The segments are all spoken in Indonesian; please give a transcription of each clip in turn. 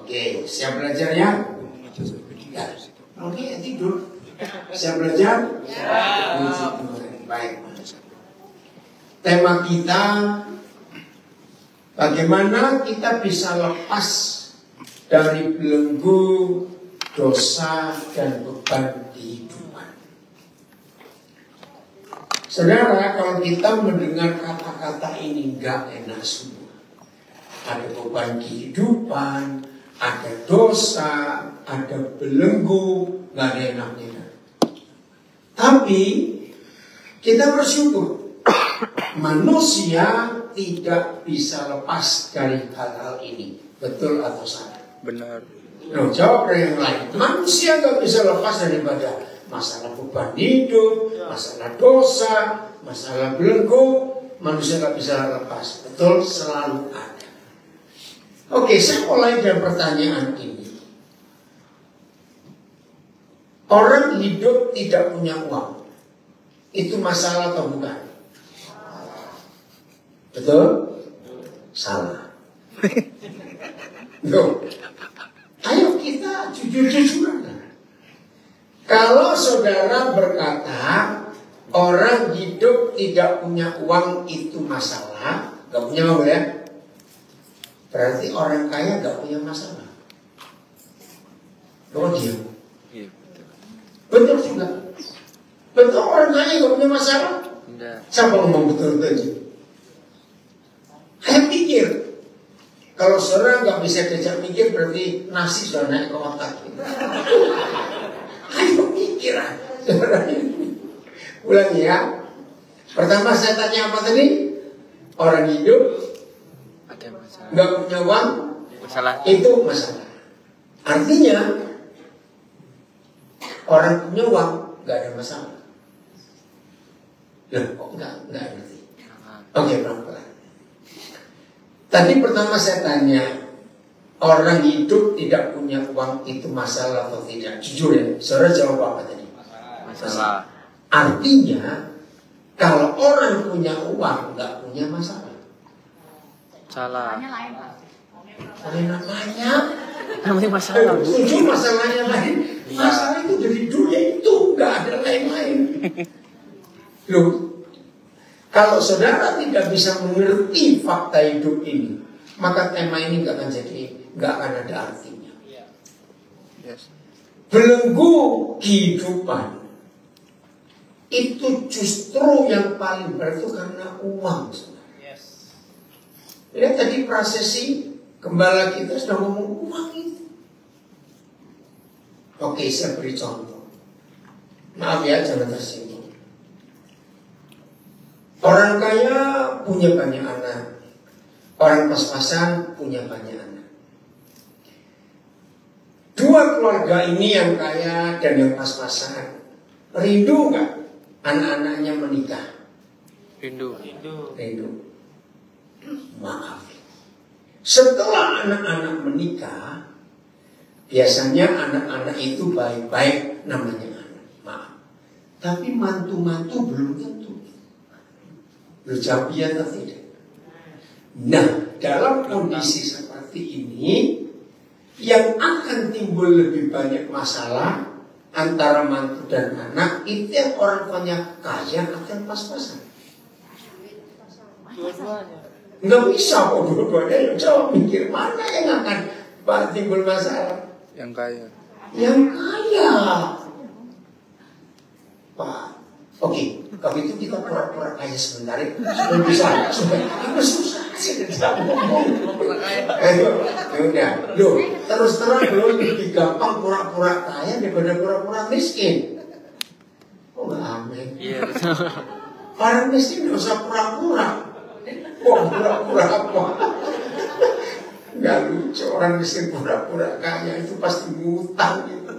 Oke, siap belajar ya? Ya. Oke, tidur. Siap belajar? Ya. Baik. Tema kita, bagaimana kita bisa lepas dari belenggu dosa dan beban kehidupan. Saudara, kalau kita mendengar kata-kata ini nggak enak semua. Ada beban kehidupan, ada dosa, ada belenggu, nggak ada enaknya. Tapi kita bersyukur manusia tidak bisa lepas dari hal-hal ini. Betul atau salah? Benar. Loh, jawab yang lain. Manusia nggak bisa lepas daripada masalah beban hidup, masalah dosa, masalah belenggu. Manusia nggak bisa lepas. Betul, selalu ada. Oke, saya mulai dari pertanyaan ini. Orang hidup tidak punya uang, itu masalah atau bukan? Betul? Salah. Loh, ayo kita jujur-jujuran. Kalau saudara berkata orang hidup tidak punya uang itu masalah, gak punya uang ya? Berarti orang kaya gak punya masalah. Loh dia. Betul juga. Betul orang kaya gak punya masalah? Enggak. Siapa ngomong betul tadi? Ayo pikir. Kalau saudara nggak bisa diajak mikir berarti nasi sudah naik ke otak. Ayo pikir. Ulangi ya. Pertama saya tanya apa tadi? Orang hidup Ada masalah. nggak punya uang, Masalah. itu masalah. Artinya orang punya uang nggak ada masalah. Loh, kok nggak ngerti? Oke, pelan-pelan. Tadi pertama saya tanya, orang hidup tidak punya uang itu masalah atau tidak? Jujur ya, saudara jawab apa tadi? Masalah. Artinya, kalau orang punya uang nggak punya masalah. Salah. Namanya? Namanya masalah. Setuju masalahnya lain. Iya. Masalah itu dari dunia itu nggak ada lain-lain. Loh. Kalau saudara tidak bisa mengerti fakta hidup ini, maka tema ini nggak akan ada artinya. Yes. Belenggu kehidupan itu justru yang paling berat itu karena uang. Yes. Lihat tadi prosesi gembala kita sudah ngomong uang itu. Oke, saya beri contoh. Maaf ya, jangan tersinggung. Orang kaya punya banyak anak. Orang pas-pasan punya banyak anak. Dua keluarga ini yang kaya dan yang pas-pasan rindu nggak anak-anaknya menikah? Rindu. Rindu. Maaf. Setelah anak-anak menikah, biasanya anak-anak itu baik-baik namanya anak. Maaf. Tapi mantu-mantu belum tentu. Berjawab iya atau tidak? Nah, dalam kondisi seperti ini, yang akan timbul lebih banyak masalah antara mantu dan anak itu yang orang tuanya kaya atau yang pas-pasan. Dua-duanya. Nggak bisa kok dua-duanya. Yang jawab mikir mana yang akan timbul masalah? Yang kaya. Yang kaya. Pak. Oke, kalau itu kita pura-pura kaya sebentar ya. Supaya bisa, itu susah sih tidak ngomong. Ayo, udah. Loh, terus terang belum lebih gampang pura-pura kaya daripada pura-pura miskin. Oh, nggak amin. Iya. Orang miskin nggak usah pura-pura. Wah, pura-pura apa? Nggak lucu orang miskin pura-pura kaya itu pasti ngutang gitu.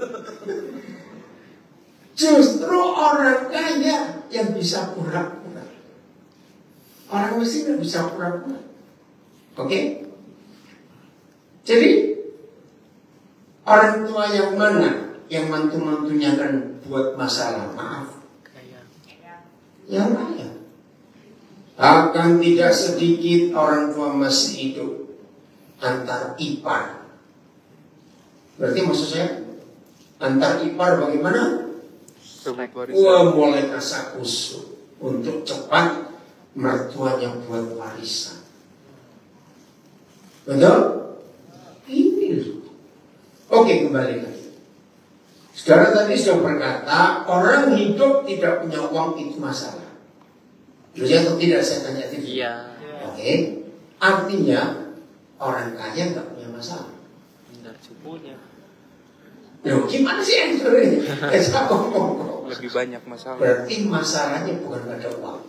Justru orang kaya yang bisa pura-pura. Orang miskin nggak bisa pura-pura. Oke? Jadi orang tua yang mana yang mantu-mantunya kan buat masalah? Maaf. Kaya. Yang kaya. Akan tidak sedikit orang tua masih hidup antar ipar Berarti maksud saya antar ipar bagaimana? Rebut warisan. Wah, mulai kasakusuk untuk cepat mertuanya buat warisan. Betul? Ini. Oke, kembali lagi. Saudara tadi sudah berkata orang hidup tidak punya uang itu masalah. Jadi atau tidak saya tanya tadi. Iya. Oke. Artinya orang kaya nggak punya masalah. Benar juga. Loh, gimana sih yang Lebih banyak masalah. Berarti masalahnya bukan pada uang.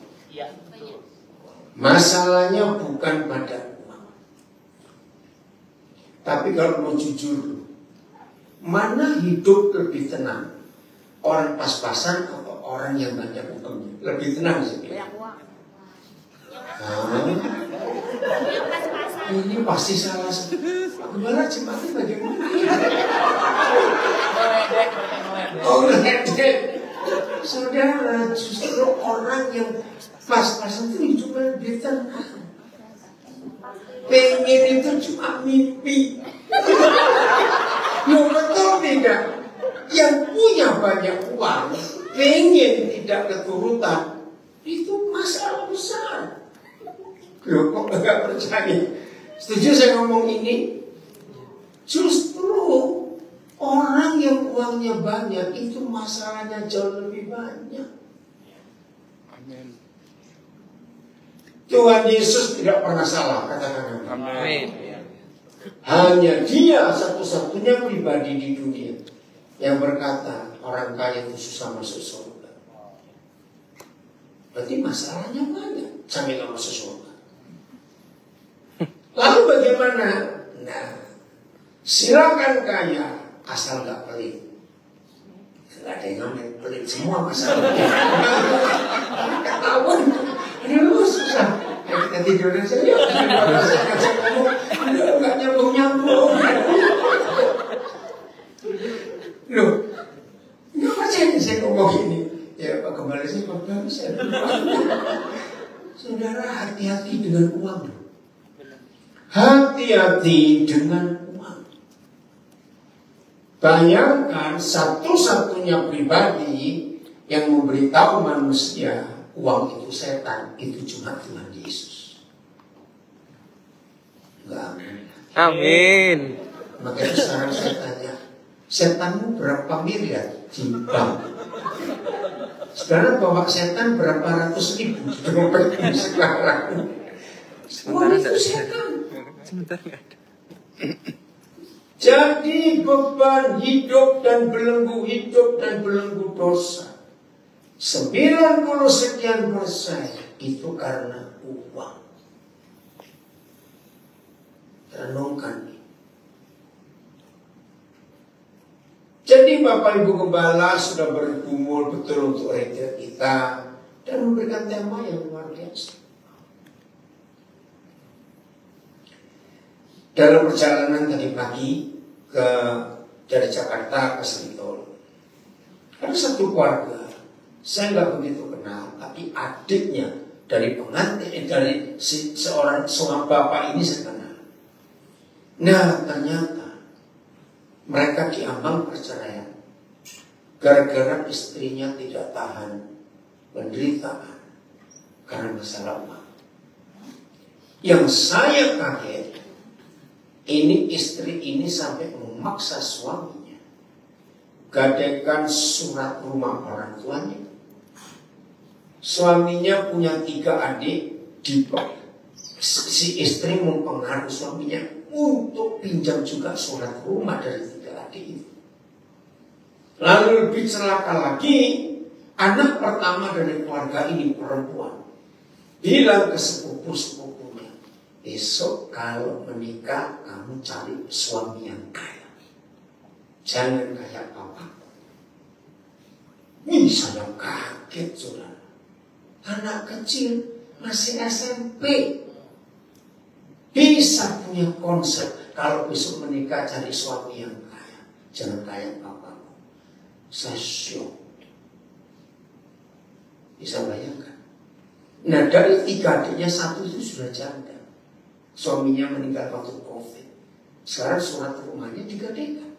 Masalahnya bukan pada uang. Tapi kalau mau jujur, mana hidup lebih tenang? Orang pas-pasan atau orang yang banyak utangnya? Lebih tenang sih. Ini pasti salah. Gimana jemaatnya bagaimana? Oh, ngedek. Saudara, justru orang yang pas-pasan itu hidupnya lebih tenang. Pengen itu cuma mimpi. Loh, betul tidak? Yang punya banyak uang, pengen tidak keturutan, itu masalah besar. Loh, kok nggak percaya? Setuju saya ngomong ini? Justru orang yang uangnya banyak itu masalahnya jauh lebih banyak. Amin. Tuhan Yesus tidak pernah salah, katakan Amin. hanya Dia satu-satunya pribadi di dunia yang berkata orang kaya itu susah masuk surga. Berarti masalahnya banyak sampai nggak masuk surga. Lalu bagaimana? Nah, silakan kaya asal nggak pelit. Nggak ada yang namanya pelit, semua masalahnya. Ketahuan. Ini lu susah. Kita tiduran saja. Saya ngomong, nggak nyambung. Loh, nggak percaya saya ngomong ini. Ya Pak kembali saya baru saya. Saudara hati-hati dengan uang. Hati-hati dengan uang. Bayangkan satu-satunya pribadi yang memberitahu manusia uang itu setan, itu cuma Tuhan Yesus. Enggak. Amin. Makanya sekarang saya tanya, setanmu berapa miliar di bank? Sekarang bawa setan berapa ratus ribu di dompet sekarang? Uang itu setan. Sebentar nggak ada. Jadi beban hidup dan belenggu dosa 90 sekian persen itu karena uang. Renungkan. Jadi Bapak Ibu Gembala sudah bergumul betul untuk retret kita dan memberikan tema yang luar biasa. Dalam perjalanan tadi pagi dari Jakarta ke Sentul, ada satu keluarga, saya nggak begitu kenal, tapi adiknya dari pengantin dari seorang bapak ini saya kenal. Nah ternyata mereka diambang perceraian gara-gara istrinya tidak tahan penderitaan karena masalah uang. Yang saya kaget, ini istri ini sampai memaksa suaminya gadaikan surat rumah orang tuanya. Suaminya punya 3 adik, si istri mempengaruhi suaminya untuk pinjam juga surat rumah dari 3 adik itu. Lalu lebih celaka lagi, anak pertama dari keluarga ini perempuan bilang ke sepupu-sepupunya, besok kalau menikah kamu cari suami yang kaya, jangan kayak papa. Ini saya kaget saudara. Anak kecil masih SMP bisa punya konsep kalau besok menikah cari suami yang kaya, jangan kayak papa. Saya syok. Bisa bayangkan. Nah dari 3 adiknya 1 itu sudah janda. Suaminya meninggal waktu COVID. Sekarang surat rumahnya digadaikan.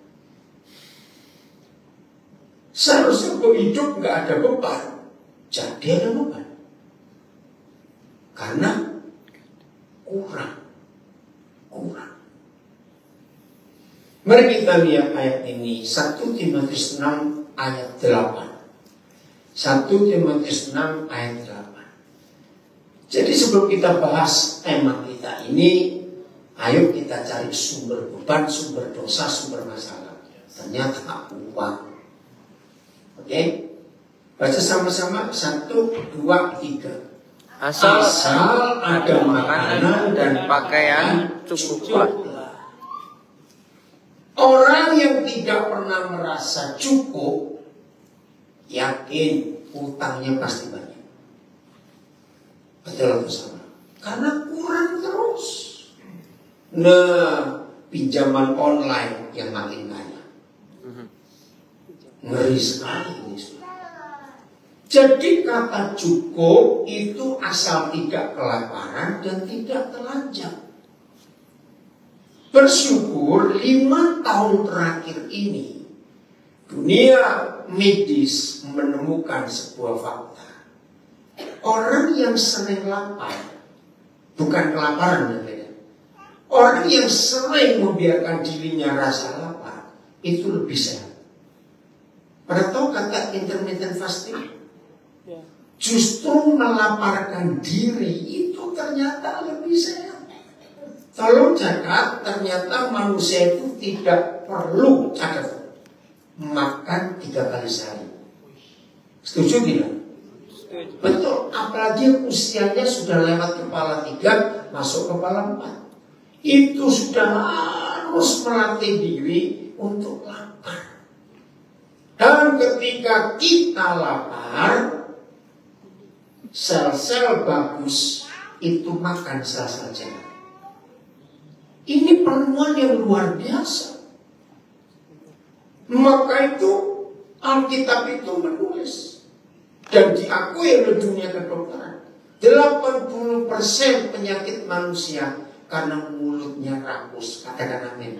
Seharusnya hidup nggak ada beban, jadi ada beban. Karena kurang. Mari kita lihat ayat ini, 1 Timotius 6 ayat 8. 1 Timotius 6 ayat 8. Jadi sebelum kita bahas tema kita ini, ayo kita cari sumber beban, sumber dosa, sumber masalah. Ternyata uang. Oke? Baca sama-sama 1, 2, 3. Asal ada makanan dan pakaian cukuplah. Orang yang tidak pernah merasa cukup, yakin utangnya pasti banyak. Betul atau salah? Karena kurang terus. Nah, pinjaman online yang makin banyak. Ngeri sekali ini. Jadi kata cukup itu asal tidak kelaparan dan tidak telanjang. Bersyukur 5 tahun terakhir ini dunia medis menemukan sebuah fakta. Orang yang sering lapar, bukan kelaparan, orang yang sering membiarkan dirinya rasa lapar itu lebih sehat. Pada tahu kata intermittent fasting? Justru melaparkan diri itu ternyata lebih sehat. Tolong catat, ternyata manusia itu tidak perlu makan 3 kali sehari. Setuju tidak? Betul, apalagi usianya sudah lewat kepala 3, masuk kepala 4. Itu sudah harus melatih diri untuk lapar. Dan ketika kita lapar, sel-sel bagus itu makan sel-sel jahat. Ini penemuan yang luar biasa. Maka itu Alkitab itu menulis dan diakui oleh dunia kedokteran, 80% penyakit manusia karena mulutnya rakus. Katakan amin.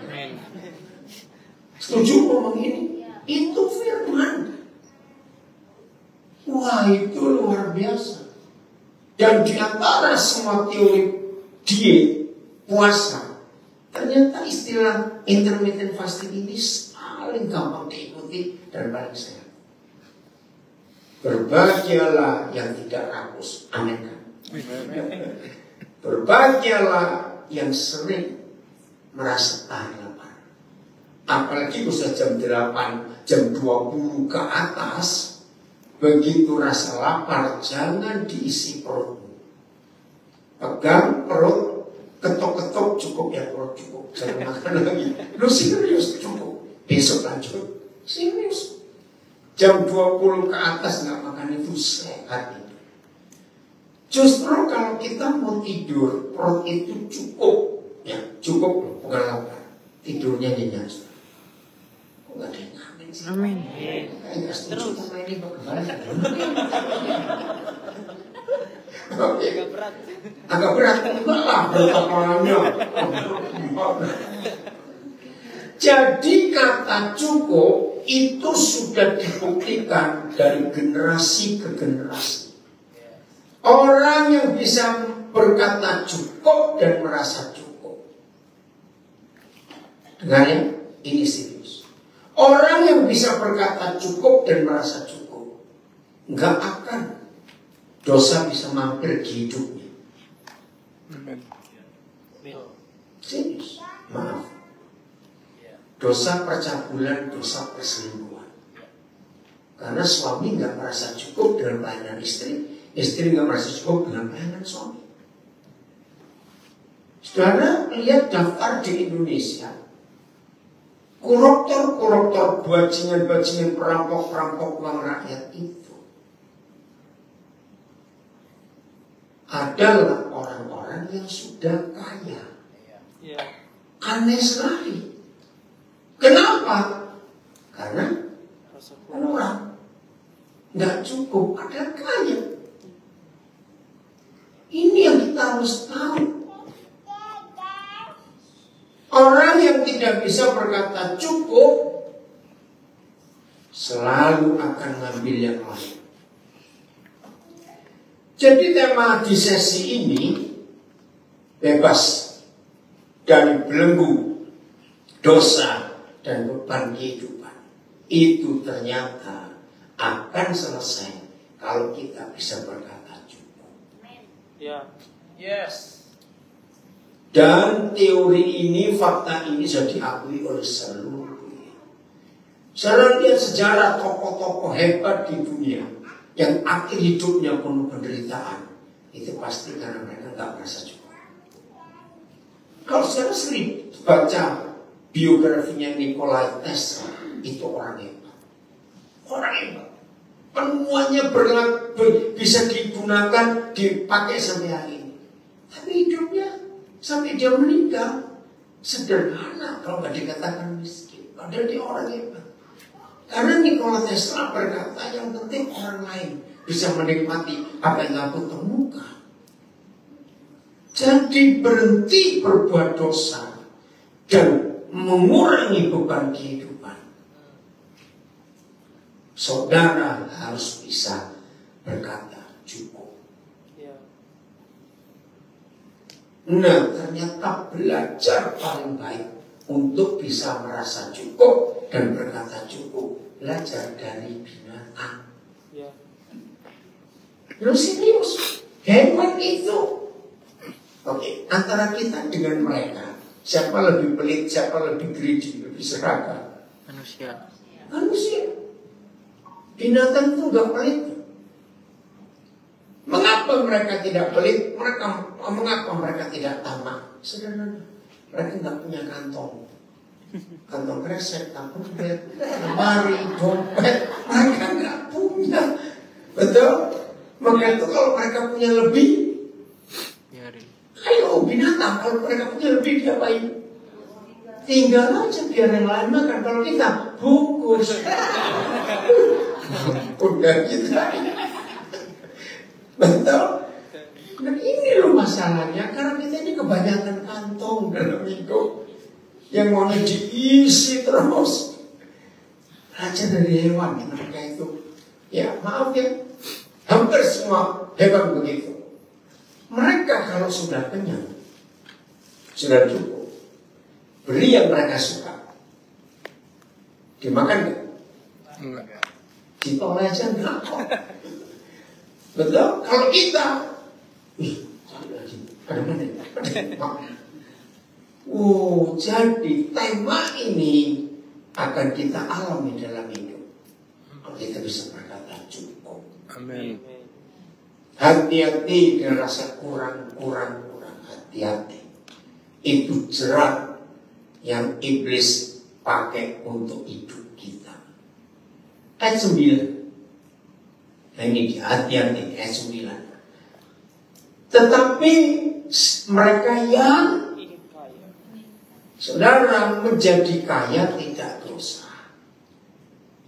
Setuju ngomong ini? Itu firman. Wah, itu luar biasa. Dan di antara semua teori diet, puasa, ternyata istilah intermittent fasting ini paling gampang diikuti dan paling sehat. Berbahagialah yang tidak rakus. Amin kan? Berbahagialah yang sering merasa tahan lapar. Apalagi bisa jam 8, jam 20 ke atas. Begitu rasa lapar, jangan diisi perutmu. Pegang perut, ketok-ketok, cukup ya perut cukup. Jangan makan lagi. Lu serius cukup. Besok lanjut. Serius. Jam 20 ke atas nggak makan itu sehat itu. Justru kalau kita mau tidur, perut itu cukup. Ya, cukup bukan lapar. Tidurnya nyenyak. Kok nggak ada yang ngamen sih? Amin. Kayak setuju sama ini bagaimana? Oke. Agak berat. Enggak lah bertapangannya. Jadi kata cukup itu sudah dibuktikan dari generasi ke generasi. Orang yang bisa berkata cukup dan merasa cukup. Dengar ya, ini serius. Orang yang bisa berkata cukup dan merasa cukup, nggak akan dosa bisa mampir di hidupnya. Serius, maaf. Dosa percabulan, dosa perselingkuhan. Karena suami nggak merasa cukup dengan pelayanan istri, istri nggak merasa cukup dengan pelayanan suami. Saudara lihat daftar di Indonesia, koruptor-koruptor, bajingan-bajingan, perampok-perampok uang rakyat itu adalah orang-orang yang sudah kaya. Aneh sekali. Kenapa? Karena kurang, nggak cukup, ada kaya. Ini yang kita harus tahu. Orang yang tidak bisa berkata cukup, selalu akan ngambil yang lain. Jadi tema di sesi ini bebas dari belenggu dosa dan beban kehidupan. Itu ternyata akan selesai kalau kita bisa berkata cukup. Ya. Yes. Dan teori ini, fakta ini sudah diakui oleh seluruh dunia. Saya lihat sejarah tokoh-tokoh hebat di dunia yang akhir hidupnya penuh penderitaan, itu pasti karena mereka nggak merasa cukup. Kalau saya sering baca biografinya Nikola Tesla, itu orang hebat. Orang hebat. Penemuannya bisa digunakan, dipakai sampai hari ini. Tapi hidupnya sampai dia meninggal sederhana, kalau nggak dikatakan miskin. Padahal dia orang hebat. Karena Nikola Tesla berkata yang penting orang lain bisa menikmati apa yang aku temukan. Jadi berhenti berbuat dosa dan mengurangi beban kehidupan. Saudara harus bisa berkata cukup. Nah, ternyata belajar paling baik untuk bisa merasa cukup dan berkata cukup, belajar dari binatang. Lu serius, hewan itu. Oke, antara kita dengan mereka, siapa lebih pelit, siapa lebih greedy, lebih serakah? Manusia. Binatang itu gak pelit. Mengapa mereka tidak pelit? Mengapa mereka tidak tamak? Sederhana. Mereka nggak punya kantong kresek, kantong bed, lemari, dompet. Mereka nggak punya. Betul? Maka itu kalau mereka punya lebih, ayo binatang. Kalau mereka punya lebih, diapain? Tinggal aja biar yang lain makan. Kalau kita bungkus, udah kita. Betul? Nah ini loh masalahnya, karena kita ini kebanyakan kantong dalam hidup yang mau diisi terus. Belajar dari hewan mereka itu, ya maaf ya, hampir semua hewan begitu. Mereka kalau sudah kenyang, sudah cukup, beri yang mereka suka, dimakan nggak? Enggak. Ditolak aja enggak kok. Betul? Kalau kita, jadi tema ini akan kita alami dalam hidup. Kalau kita bisa berkata cukup. Amin. Hati-hati dengan rasa kurang. Hati-hati. Itu jerat yang iblis pakai untuk hidup kita. Ayat 9. Nah ini hati-hati, ayat 9. Tetapi mereka yang saudara menjadi kaya tidak dosa.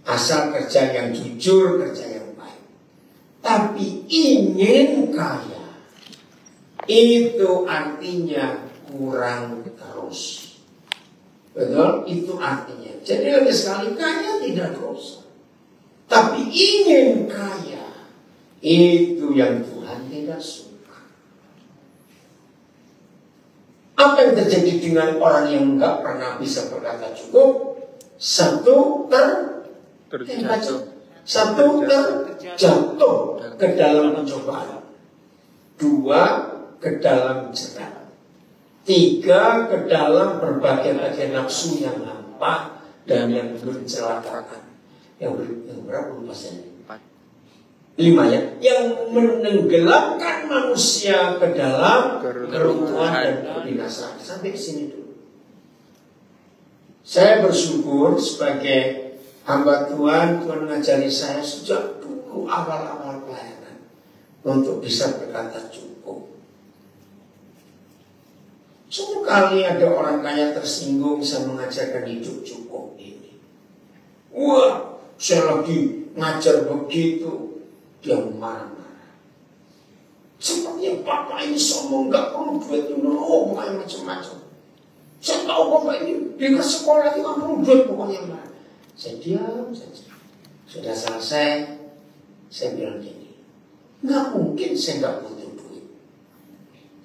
Asal kerja yang jujur, kerja yang baik. Tapi ingin kaya, itu artinya kurang terus. Betul? Itu artinya. Jadi lebih sekali kaya tidak dosa. Tapi ingin kaya, itu yang Tuhan tidak suka. Apa yang terjadi dengan orang yang enggak pernah bisa berkata cukup? Satu, terjatuh ke dalam pencobaan. 2, ke dalam jerat. 3, ke dalam berbagai-bagai nafsu yang hampa dan yang mencelakakan. Yang berapa lupa saya? 5 ya. Yang menenggelamkan manusia ke dalam keruntuhan dan kebinasaan. Sampai di sini dulu. Saya bersyukur sebagai hamba Tuhan mengajari saya sejak dulu awal-awal pelayanan untuk bisa berkata cukup. Suatu kali ada orang kaya tersinggung saya mengajarkan hidup cukup ini. Wah, saya lagi ngajar begitu, dia marah-marah. Sepertinya bapak ini sombong, gak perlu duit ini, pokoknya macam-macam. Saya tahu bapak ini di sekolah itu gak perlu duit pokoknya. Saya diam saja. Sudah selesai, saya bilang gini, nggak mungkin saya nggak butuh duit.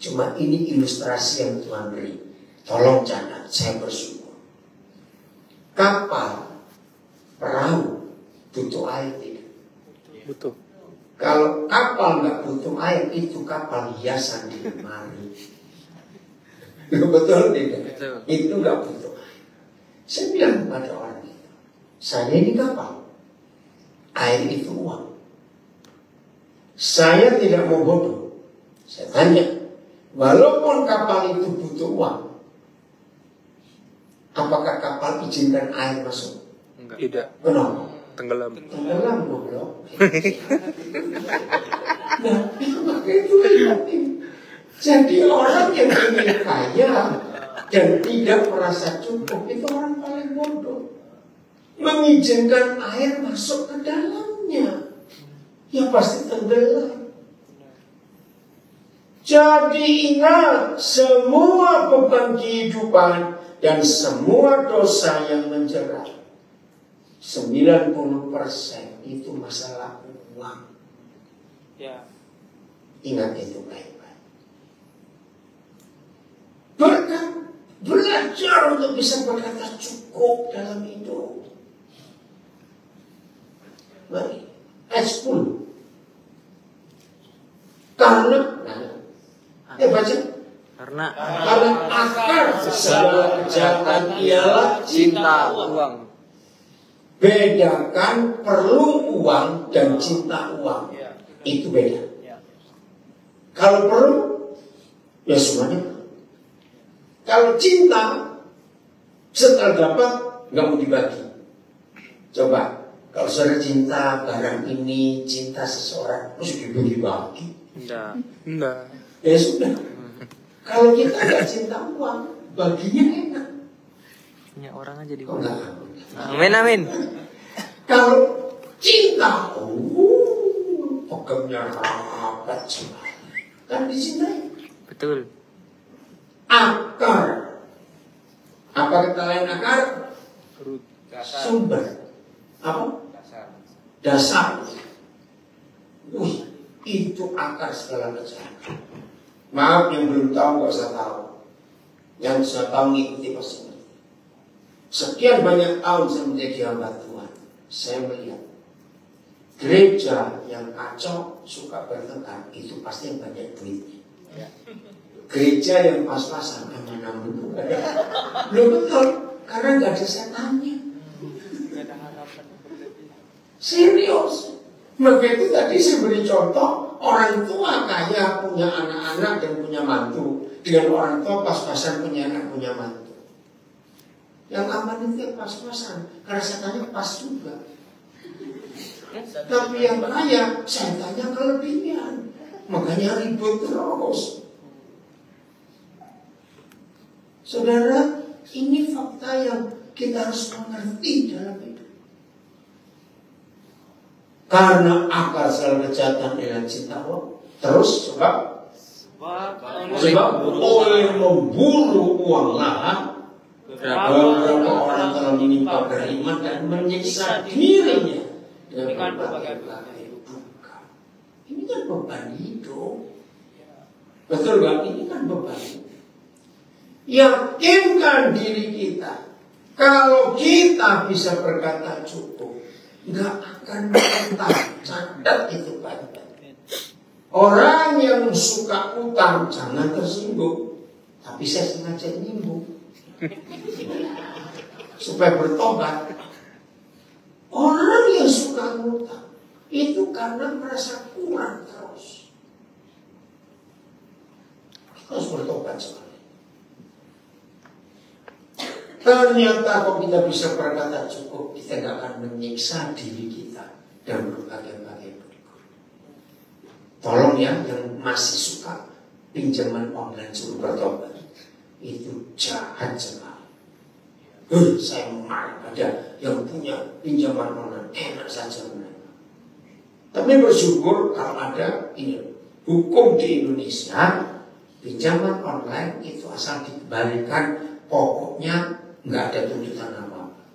Cuma ini ilustrasi yang Tuhan beri. Tolong catat, saya bersyukur. Kapal, perahu, butuh air tidak? Butuh. Kalau kapal nggak butuh air, itu kapal hiasan di lemari. Betul tidak? Betul. Itu nggak butuh air. Saya bilang kepada orang itu, saya ini kapal, air itu uang. Saya tidak mau bodoh. Saya tanya, walaupun kapal itu butuh uang, apakah kapal izinkan air masuk? Enggak. Tidak. Kenapa? Tenggelam. Tenggelam goblok. Nah, maka itu penting. Jadi orang yang ingin kaya dan tidak merasa cukup itu orang paling bodoh. Mengizinkan air masuk ke dalamnya, ya pasti tenggelam. Jadi ingat, semua beban kehidupan dan semua dosa yang menjerat, 90% itu masalah uang. Ya. Ingat itu baik-baik. Belajar untuk bisa berkata cukup dalam hidup. Mari, ayat 10. Karena baca. Karena Akar segala kejahatan ialah cinta uang. Bedakan perlu uang dan cinta uang. Itu beda. Kalau perlu, ya semuanya. Kalau cinta, setelah dapat nggak mau dibagi. Coba, kalau saudara cinta barang ini, cinta seseorang, terus dibagi-bagi. Enggak. Ya sudah. Kalau kita nggak cinta uang, baginya enak. Punya orang aja di. Enggak. Amin. Kalau cinta, pokoknya rapat sekali. Kan dicintai. Betul. Akar. Apa kata lain akar? Sumber. Apa? Dasar. Itu akar segala kejahatan. Maaf yang belum tahu gak usah tahu. Yang sudah tahu ngikuti pasti. Sekian banyak tahun saya menjadi hamba Tuhan, saya melihat gereja yang kacau, suka bertengkar, itu pasti yang banyak duitnya. Gereja yang pas-pasan, aman-aman, belum betul, karena nggak ada setannya. Serius. Maka itu tadi saya beri contoh, orang tua kaya punya anak-anak dan punya mantu, dengan orang tua pas-pasan punya anak punya mantu. Yang aman itu pas-pasan, karena setannya pas juga. Tapi yang kaya, setannya kelebihan, makanya ribut terus. Saudara, ini fakta yang kita harus mengerti dalam hidup. Karena akar segala kejahatan dengan cinta uang. Terus sebab oleh memburu uanglah beberapa orang telah menimpa beriman dan menyiksa dirinya dengan berbagai duka. Ini kan beban hidup. Betul gak? Ini kan beban hidup. Yakinkan diri kita, kalau kita bisa berkata cukup, nggak akan utang. Catat itu baik-baik. Orang yang suka utang jangan tersinggung. Tapi saya sengaja nyinggung supaya bertobat. Orang yang suka utang itu karena merasa kurang terus. Kita harus bertobat sekali. Ternyata kalau kita bisa berkata cukup, kita tidak akan menyiksa diri kita dan berbagai-bagai berikut. Tolong ya, yang masih suka pinjaman online suruh bertobat, itu jahat sekali. Saya marah pada yang punya pinjaman online, enak saja mereka. Tapi bersyukur kalau ada ini hukum di Indonesia, pinjaman online itu asal dikembalikan, pokoknya nggak ada tuntutan apa-apa.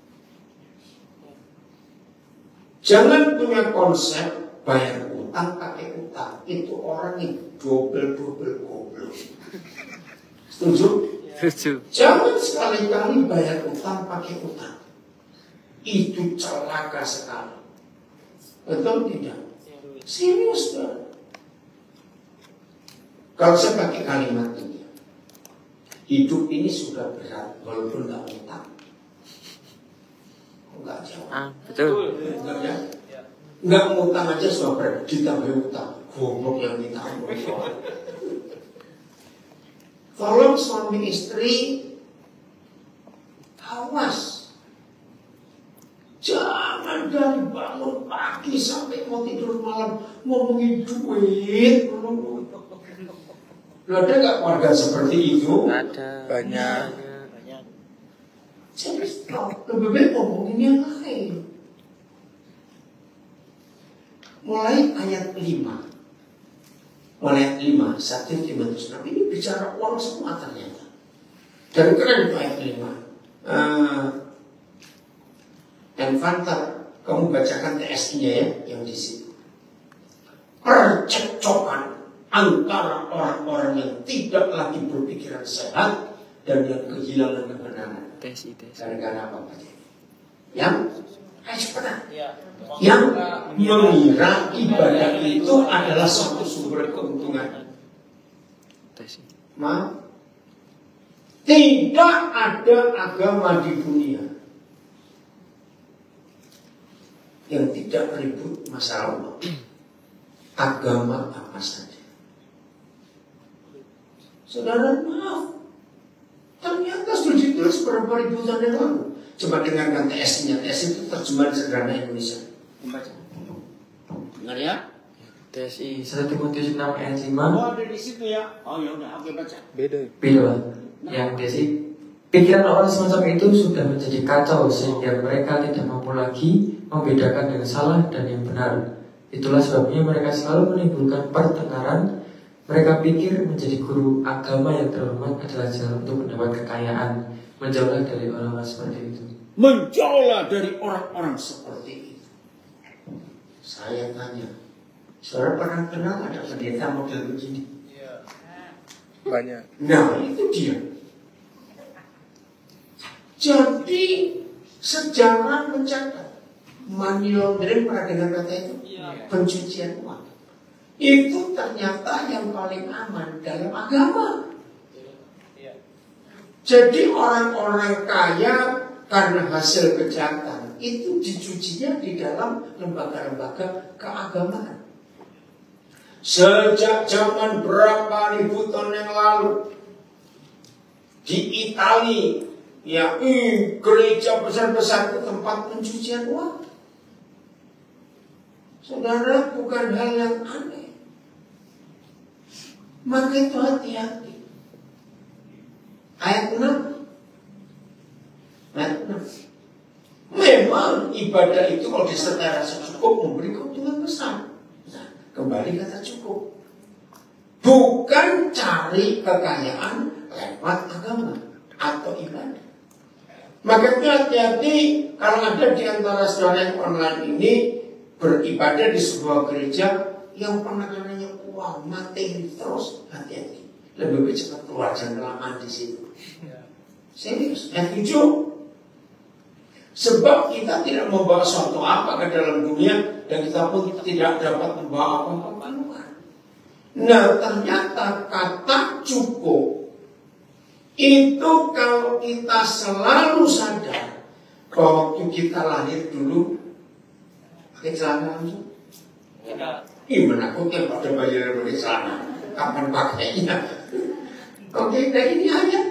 Jangan punya konsep bayar utang pakai utang. Itu orang yang double goblok. Setuju? Setuju. Jangan sekali-kali bayar utang pakai utang. Itu celaka sekali. Betul tidak? Serius kan? Kalau saya pakai kalimat ini, hidup ini sudah berat walaupun nggak utang. Enggak jawab. Betul. Enggak ya? Enggak ngutang aja sudah berat, ditambah utang. Goblok yang kita tolong suami istri awas. Jangan dari bangun pagi sampai mau tidur malam ngomongin duit. Lo ada nggak keluarga seperti itu? Ada. Banyak. Jadi lebih baik ngomongin yang lain. Mulai ayat 5. Mulai ayat 5, 1 Timotius 6 ini bicara uang semua ternyata. Dan keren itu ayat 5. Enfanter, kamu bacakan TSI-nya ya, yang di situ. Percekcokan antara orang-orang yang tidak lagi berpikiran sehat dan yang kehilangan kebenaran. TSI. Gara-gara apa Pak? Yang cepetan. Yang mengira ibadah itu adalah suatu sumber keuntungan. TSI. Maaf, tidak ada agama di dunia yang tidak ribut masalah uang. Agama apa saja. Saudara, maaf, ternyata sudah ditulis beberapa ribu tahun yang lalu. Coba dengarkan TS-nya. TS itu terjemahan sederhana Indonesia. Membaca. Dengar ya? TSI. 1 Timotius 6 ayat 5. Oh, ada di situ ya. Oh ya udah, oke baca. Beda. Yang TSI. Pikiran orang semacam itu sudah menjadi kacau sehingga mereka tidak mampu lagi membedakan yang salah dan yang benar. Itulah sebabnya mereka selalu menimbulkan pertengkaran. Mereka pikir menjadi guru agama yang terhormat adalah jalan untuk mendapat kekayaan. Menjauhlah dari orang-orang seperti itu. Menjauhlah dari orang-orang seperti itu. Saya tanya, saudara pernah kenal ada pendeta model begini? Banyak. Nah, itu dia. Jadi sejarah mencatat money laundering, pernah dengar kata itu? Pencucian uang. Itu ternyata yang paling aman dalam agama. Jadi orang-orang kaya karena hasil kejahatan itu dicucinya di dalam lembaga-lembaga keagamaan. Sejak zaman berapa ribu tahun yang lalu di Italia, ya, gereja besar-besar itu tempat pencucian uang. Saudara, bukan hal yang aneh. Maka itu hati-hati. Ayat 6. Ayat 6. Memang ibadah itu kalau disertai rasa cukup memberi keuntungan besar. Nah, kembali kata cukup. Bukan cari kekayaan lewat agama atau ibadah. Makanya hati-hati kalau ada di antara saudara yang online ini beribadah di sebuah gereja yang penanganannya uang materi terus, hati-hati. Lebih baik cepat keluar, jangan kelamaan di situ. Serius, yang 7. Sebab kita tidak membawa suatu apa ke dalam dunia dan kita pun tidak dapat membawa apa-apa keluar. Nah, ternyata kata cukup itu kalau kita selalu sadar bahwa waktu kita lahir dulu pakai celana langsung. Menakutkan pada bayi yang pakai celana. Kapan pakainya? Oke, nah ini ayat.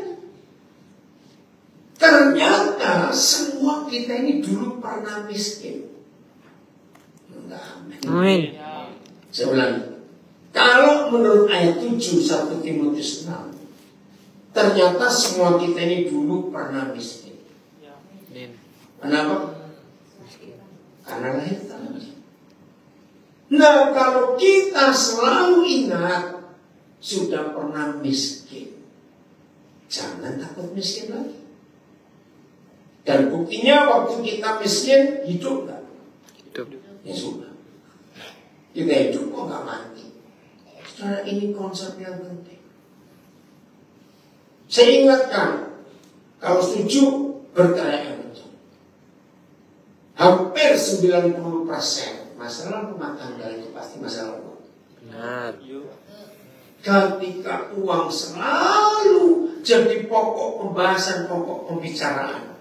Ternyata semua kita ini dulu pernah miskin. Amin. Saya ulangi. Kalau menurut ayat 7 1 Timotius 6, ternyata semua kita ini dulu pernah miskin. Kenapa? Karena lahir tanah. Nah, kalau kita selalu ingat sudah pernah miskin, jangan takut miskin lagi. Dan buktinya waktu kita miskin hidup enggak? Hidup. Ya sudah. Kita hidup kok nggak mati. Saudara, ini konsep yang penting. Saya ingatkan, kalau setuju bertanya yang betul. Hampir 90% masalah rumah tangga itu pasti masalah uang. Benar. Ketika uang selalu jadi pokok pembahasan, pokok pembicaraan,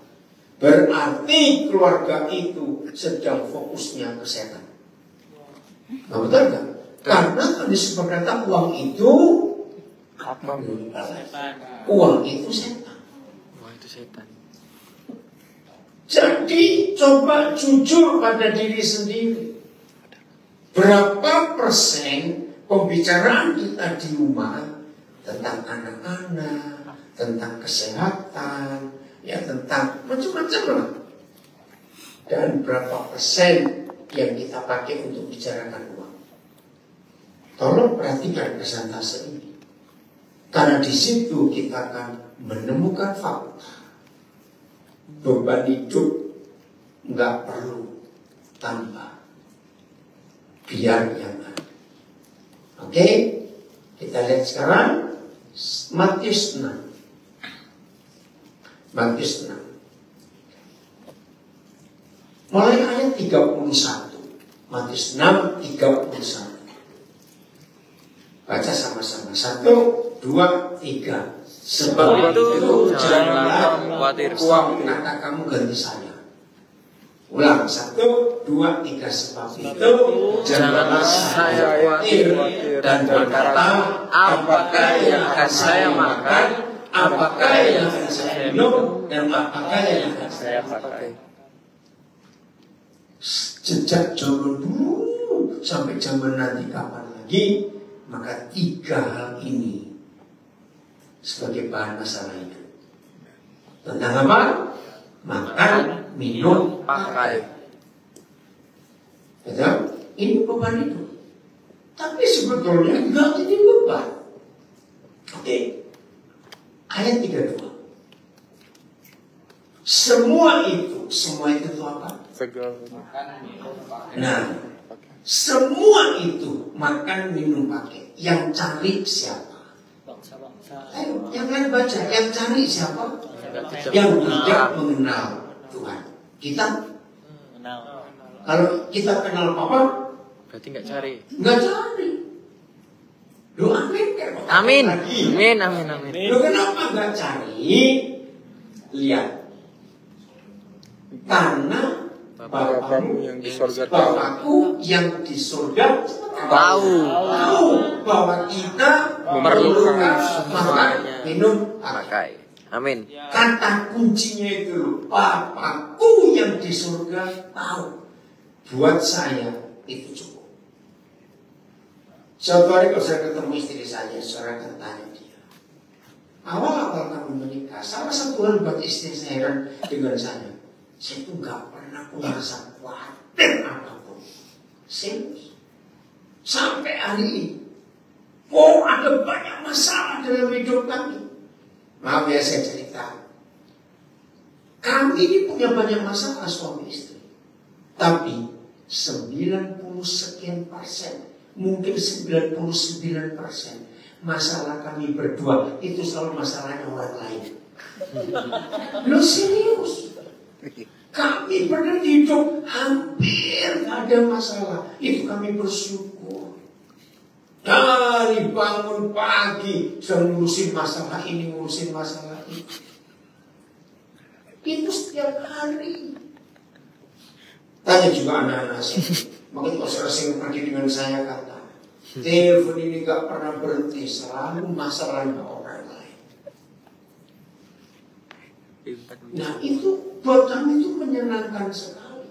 berarti keluarga itu sedang fokusnya ke setan. Nah, betul nggak? Karena kondisi berkata uang itu Apa? uang itu setan. Wah, itu setan. Jadi coba jujur pada diri sendiri. Berapa persen pembicaraan kita di rumah tentang anak-anak, tentang kesehatan, ya tentang macam-macam lah. Dan berapa persen yang kita pakai untuk bicarakan uang. Tolong perhatikan persentase ini. Karena di situ kita akan menemukan fakta. Beban hidup nggak perlu tambah. Biar yang ada. Oke? Kita lihat sekarang Matius 6. Matius 6. Mulai ayat 31. Matius 6, 31. Baca sama-sama. 1, 2, 3. Sebab itu janganlah khawatir. uang kata kamu ganti saya. Ulang. 1, 2, 3. Sebab itu janganlah saya khawatir dan berkata, apakah yang akan saya makan, apakah yang akan saya minum, dan apakah yang akan saya pakai. Sejak zaman dulu sampai zaman nanti kapan lagi, maka 3 hal ini sebagai bahan masalah hidup. Tentang apa? Makan, minum, pakai. Betul? Ini beban hidup. Tapi sebetulnya enggak ini beban. Oke. Ayat 32. Semua itu apa? Segala. Nah, semua itu makan, minum, pakai. Yang cari siapa? Ayo, yang lain baca. Yang cari siapa? Yang tidak mengenal Tuhan. Kita kalau kita kenal apa? Berarti nggak cari. Nggak cari. Lu amin kan? Amin. Amin, amin, amin. Lu kenapa nggak cari? Lihat. Karena Bapakmu yang di surga tahu. Bapakku yang di surga Tahu bahwa kita memerlukan makan, minum, pakai. Amin. Kata kuncinya itu Bapakku yang di surga tahu. Buat saya itu cukup. Suatu hari kalau saya ketemu istri saya akan tanya dia, awal kamu menikah, salah satu hal buat istri saya heran dengan saya tuh gak pernah punya rasa khawatir apapun. Serius. Sampai hari ini, ada banyak masalah dalam hidup kami. Maaf ya saya cerita. Kami ini punya banyak masalah suami istri. Tapi 90 sekian persen, mungkin 99% masalah kami berdua itu selalu masalahnya orang lain. Lu serius? Kami pernah hidup hampir gak ada masalah. Itu kami bersyukur. Dari bangun pagi sudah ngurusin masalah ini, ngurusin masalah itu. Itu setiap hari. Tanya juga anak-anak saya. Makanya kalau saya sering pergi dengan saya kata, telepon ini gak pernah berhenti, selalu masalahnya orang lain. Nah itu buat kami itu menyenangkan sekali.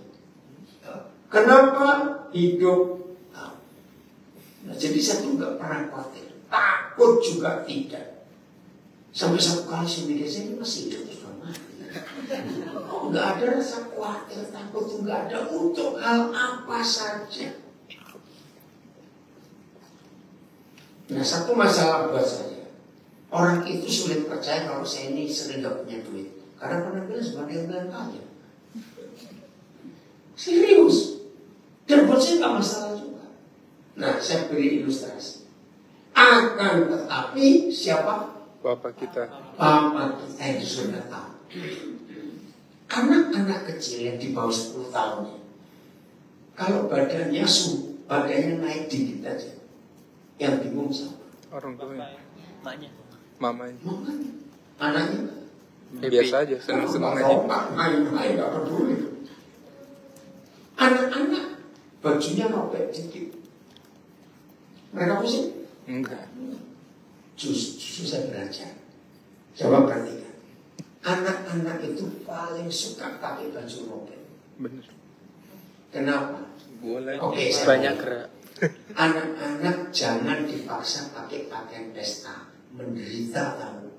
Kenapa? Hidup. Nah, jadi saya tuh gak pernah khawatir. Takut juga tidak. Sampai satu kali saya mikir, saya ini masih hidup sudah mati. Oh, gak ada rasa khawatir, takut tuh gak ada untuk hal apa saja. Nah satu masalah buat saya, orang itu sulit percaya kalau saya ini sering gak punya duit. Karena penampilan sebagai yang kaya. Serius. Dan nggak masalah juga. Nah, saya beri ilustrasi. Akan tetapi siapa? Bapak kita. Bapak kita yang di surga tahu. Anak-anak kecil yang di bawah 10 tahun, kalau badannya naik dikit aja, yang bingung siapa? Orang tuanya. Maknya. Mamanya. Makanya anaknya Biasa aja, seneng-seneng aja. main-main gak peduli. Anak-anak bajunya robek dikit, mereka pusing. Enggak. Justru saya belajar. Coba perhatikan. Anak-anak itu paling suka pakai baju robek. Bener. Kenapa? Boleh. Oke, Banyak gerak. anak-anak jangan dipaksa pakai pakaian pesta, menderita tahu.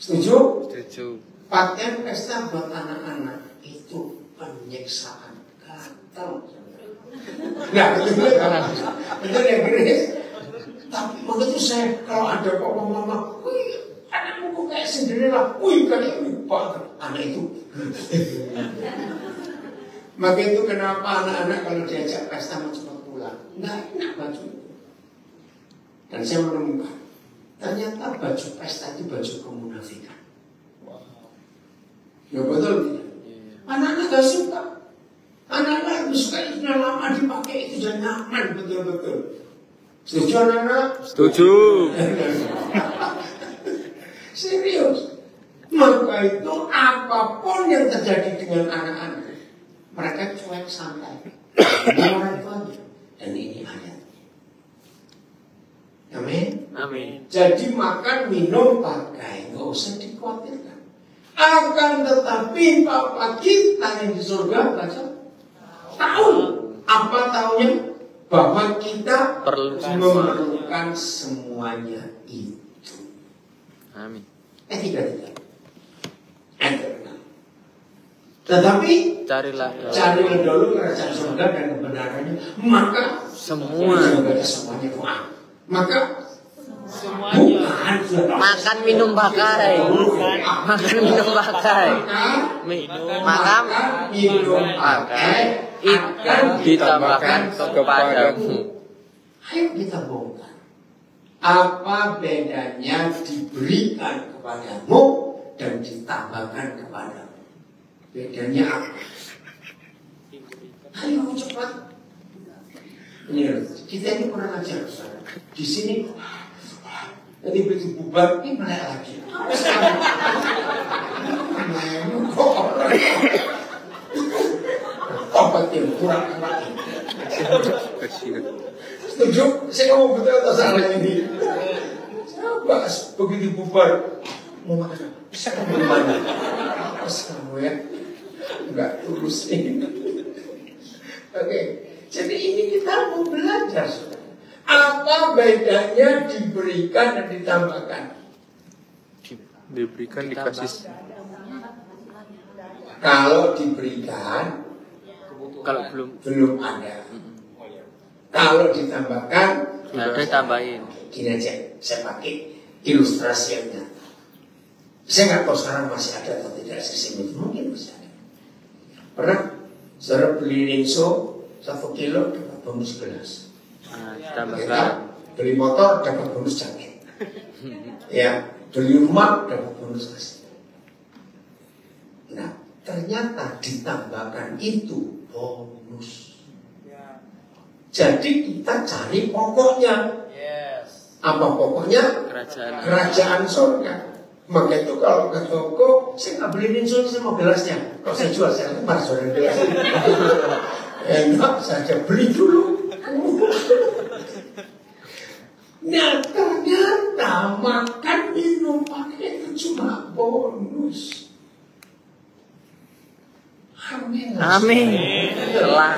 Setuju? Setuju. Pakaian pesta buat anak-anak itu penyiksaan gatal. Nah, betul ya Grace. Tapi begitu saya kalau ada mama, wih, anakmu kok kayak Cinderella, wih kayak lupa anak itu. Maka itu kenapa anak-anak kalau diajak pesta mau cepat pulang, nggak enak baju itu. Dan saya menemukan ternyata baju pesta itu baju kemunafikan. Ya betul tidak? Anak-anak gak suka. Anak-anak suka itu lama dipakai itu dan nyaman betul-betul. Setuju anak-anak? Setuju. Serius. Maka itu apapun yang terjadi dengan anak-anak, mereka cuek santai. Orang itu aja. Dan ini ayat. Amin. Amin. Jadi makan, minum, pakai, nggak usah dikhawatirkan. Akan tetapi Bapa kita yang di surga baca tahu. Apa tahunya? Bahwa kita memerlukan semuanya itu. Amin. Tidak. Tetapi Carilah dulu kerajaan surga dan kebenarannya, maka semua. Semuanya doa. Maka Semuanya. Makan minum pakai. Makan minum pakai. Makan minum pakai akan ditambahkan kepadamu. Ayo kita bongkar. Apa bedanya diberikan kepadamu dan ditambahkan kepadamu? Bedanya apa? Ayo cepat. Ini kita ini kurang ajar, saudara. Di sini nanti begitu bubar ini melek lagi. Obat yang kurang lagi. Setuju? Saya ngomong betul atau salah ini? Coba begitu bubar mau makan apa? Bisa kamu gimana? Pas kamu ya? Enggak tulus ini. Oke, jadi ini kita mau belajar, saudara. Apa bedanya diberikan dan ditambahkan? Diberikan dikasih. Kalau diberikan, Kalau belum ada. Kalau ditambahkan, ada tambahin. gini aja, saya pakai ilustrasi yang nyata. Saya nggak tahu sekarang masih ada atau tidak sistem itu, mungkin masih ada. Pernah saudara beli rinso 1 kilo dapat bonus gelas. Tambahkan. Beli motor dapat bonus jaket. Ya, beli rumah dapat bonus kasih. Nah, ternyata ditambahkan itu bonus. Jadi kita cari pokoknya. Apa pokoknya? Kerajaan surga. Maka itu kalau ke toko, saya nggak beli rinso, saya mau gelasnya. Kalau saya jual, saya lempar saudara gelasnya. Enak saja, beli dulu. Nah, ternyata makan minum pakai itu cuma bonus. Amin. Telah.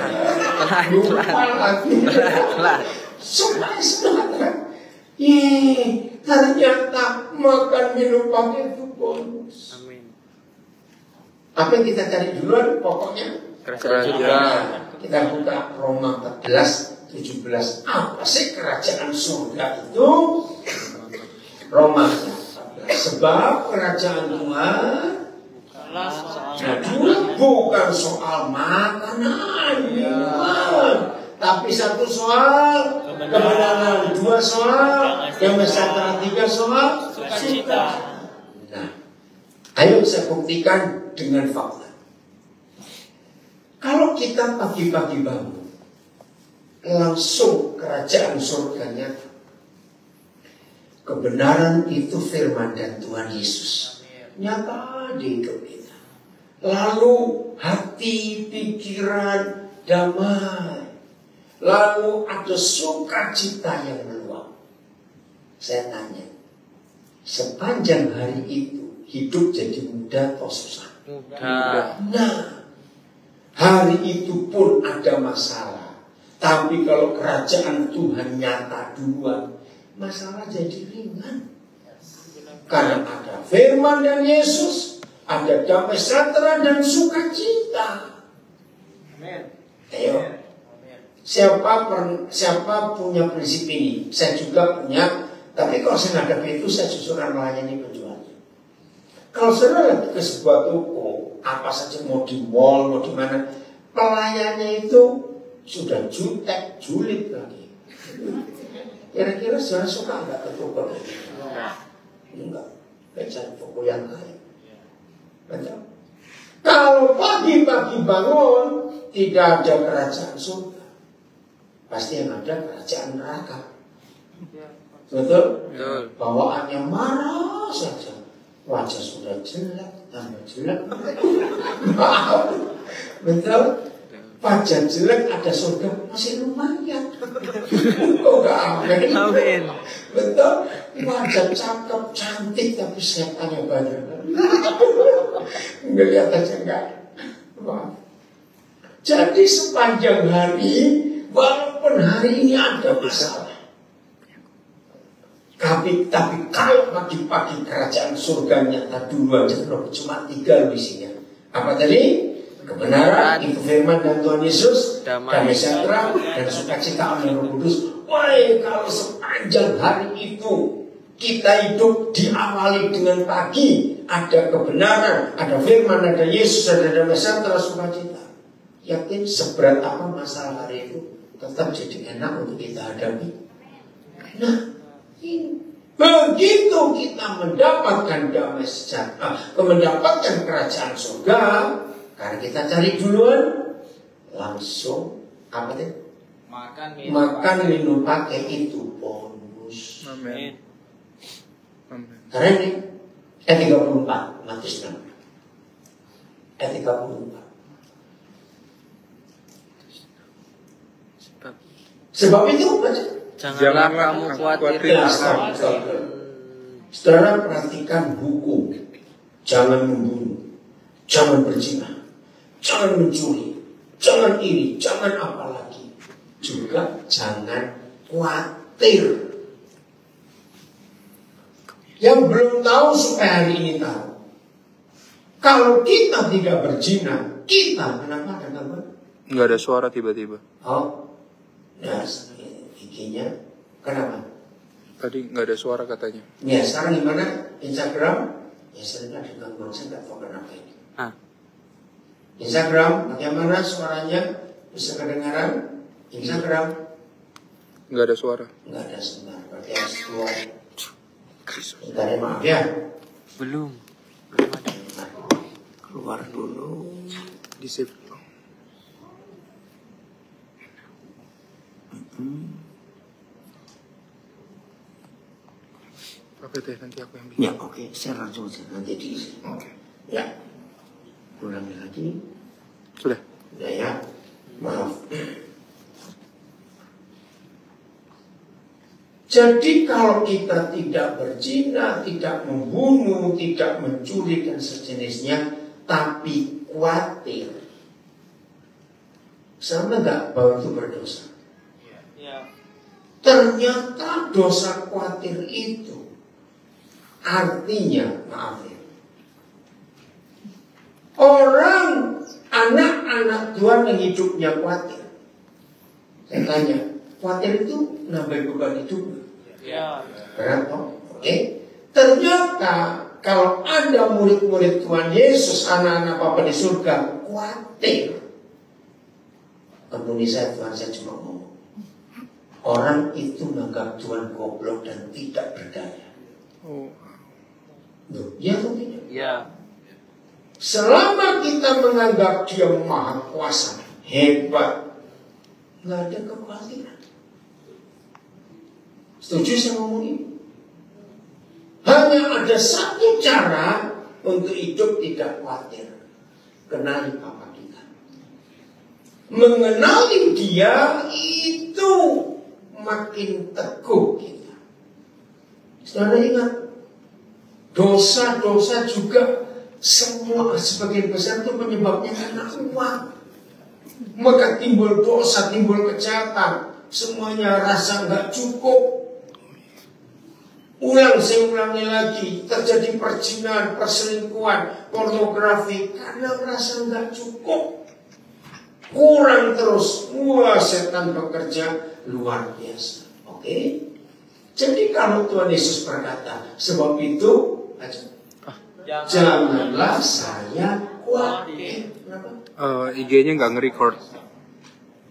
Semangat. Ternyata makan minum pakai itu bonus. Amin. Apa yang kita cari duluan pokoknya? Kerajaan. Kita buka Roma 14:17. Apa sih kerajaan surga itu? Roma 14. Sebab kerajaan Tuhan bukan soal makanan, minuman, Tapi satu soal kebenaran, dua soal damai sejahtera, tiga soal Sukacita. Nah, ayo saya buktikan dengan fakta. Kalau kita pagi-pagi bangun, langsung kerajaan surganya, kebenaran itu firman dan Tuhan Yesus nyata di hidup kita. Lalu hati, pikiran damai. Lalu ada sukacita yang meluap. Saya tanya, sepanjang hari itu hidup jadi mudah atau susah? Mudah. Nah, hari itu pun ada masalah. Tapi kalau kerajaan Tuhan nyata duluan, masalah jadi ringan. Karena ada firman dan Yesus, ada damai sejahtera dan sukacita. Ayo, siapa punya prinsip ini? Saya juga punya. Tapi kalau saya hadapi itu, saya justru akan melayani penjualnya. Kalau saudara lagi ke sebuah toko, apa saja mau di mall, mau di mana, pelayannya itu sudah jutek, julid lagi. Kira-kira saudara suka nggak ke toko ini? Enggak. Baca toko yang lain. Betul. Kalau pagi-pagi bangun tidak ada kerajaan surga, pasti yang ada kerajaan neraka. Betul? Bawaannya marah saja, wajah sudah jelek, tambah jelek. Betul? Wajah jelek ada surga masih lumayan. Oh, enggak amin. Amin. Betul? Wajah cakep, cantik, tapi setannya banyak. Ngelihat aja enggak. Wah. Jadi sepanjang hari, walaupun hari ini ada masalah, tapi kalau pagi-pagi kerajaan surga nyata dulu aja, cuma 3 isinya. Apa tadi? Kebenaran, itu firman dan Tuhan Yesus, damai sejahtera dan sukacita oleh Roh Kudus. Wah, kalau sepanjang hari itu kita hidup diawali dengan pagi, ada kebenaran, ada firman, ada Yesus, ada damai sejahtera, sukacita. Yakin seberat apa masalah hari itu tetap jadi enak untuk kita hadapi. Nah, begitu kita mendapatkan damai sejahtera, mendapatkan kerajaan surga, karena kita cari duluan, langsung apa deh? Makan minum pakai itu bonus. Amin. Karena ini ayat 34 Matius 6. Ayat 34. Sebab itu baca. Janganlah kamu khawatir. Saudara perhatikan hukum. Jangan membunuh, jangan berzina, jangan mencuri, jangan iri, jangan apa lagi. Juga jangan khawatir. Yang belum tahu supaya hari ini tahu. Kalau kita tidak berzina, kita kenapa ada gangguan? Nggak ada suara tiba-tiba. Oh, nah, giginya kenapa? Tadi nggak ada suara katanya. Ya, sekarang gimana? Instagram? Ya, sering ada gangguan, saya nggak tahu kenapa ini. Instagram, bagaimana suaranya? Bisa kedengaran? Instagram? Nggak ada suara. Nggak ada sebentar, berarti harus keluar. Bentar ya, maaf ya. Belum. Keluar dulu. Di save. Oke deh, nanti aku yang bikin. Ya, oke, saya langsung saja nanti diisi. Oke. Ya, ulangi lagi. Sudah. Ya, maaf. Jadi kalau kita tidak berzina, tidak membunuh, tidak mencuri dan sejenisnya, tapi khawatir, sama nggak bahwa itu berdosa? Ya. Ternyata dosa khawatir itu artinya, maaf ya, orang anak-anak Tuhan yang hidupnya khawatir. Saya tanya, khawatir itu nambah beban hidup? Ya. Berat toh? Oke. Ternyata kalau ada murid-murid Tuhan Yesus, anak-anak Bapa di surga, khawatir. Ampuni saya Tuhan, saya cuma ngomong. Orang itu menganggap Tuhan goblok dan tidak berdaya. Oh. Loh, ya atau tidak? Ya. Selama kita menganggap dia maha kuasa, hebat, nggak ada kekhawatiran. Setuju saya ngomong ini? Hanya ada satu cara untuk hidup tidak khawatir. Kenali Bapa kita. Mengenali dia itu makin teguh kita. Saudara ingat, dosa-dosa juga semua sebagian besar itu penyebabnya karena uang. Maka timbul dosa, timbul kejahatan, semuanya rasa nggak cukup. Saya ulangi lagi, terjadi perzinahan, perselingkuhan, pornografi karena merasa nggak cukup, kurang terus. Wah, setan bekerja luar biasa. Oke? Jadi kalau Tuhan Yesus berkata, sebab itu janganlah saya khawatir. Kenapa? IG-nya nggak nge-record.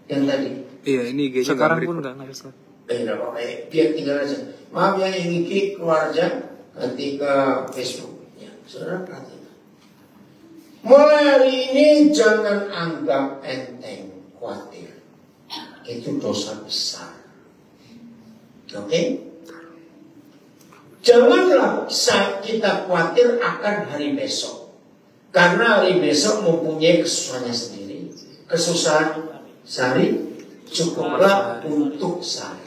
Yang tadi. Iya, ini IG-nya Sekarang nggak pun nge-record. nggak ngerecord. Nggak apa-apa, biar tinggal aja. Maaf ya, yang ini keluar aja, nanti ke Facebook. Ya, saudara perhatikan. Mulai hari ini jangan anggap enteng, khawatir. Itu dosa besar. Oke? Janganlah kita khawatir akan hari besok. Karena hari besok mempunyai kesusahannya sendiri. Kesusahan sehari cukuplah untuk sehari.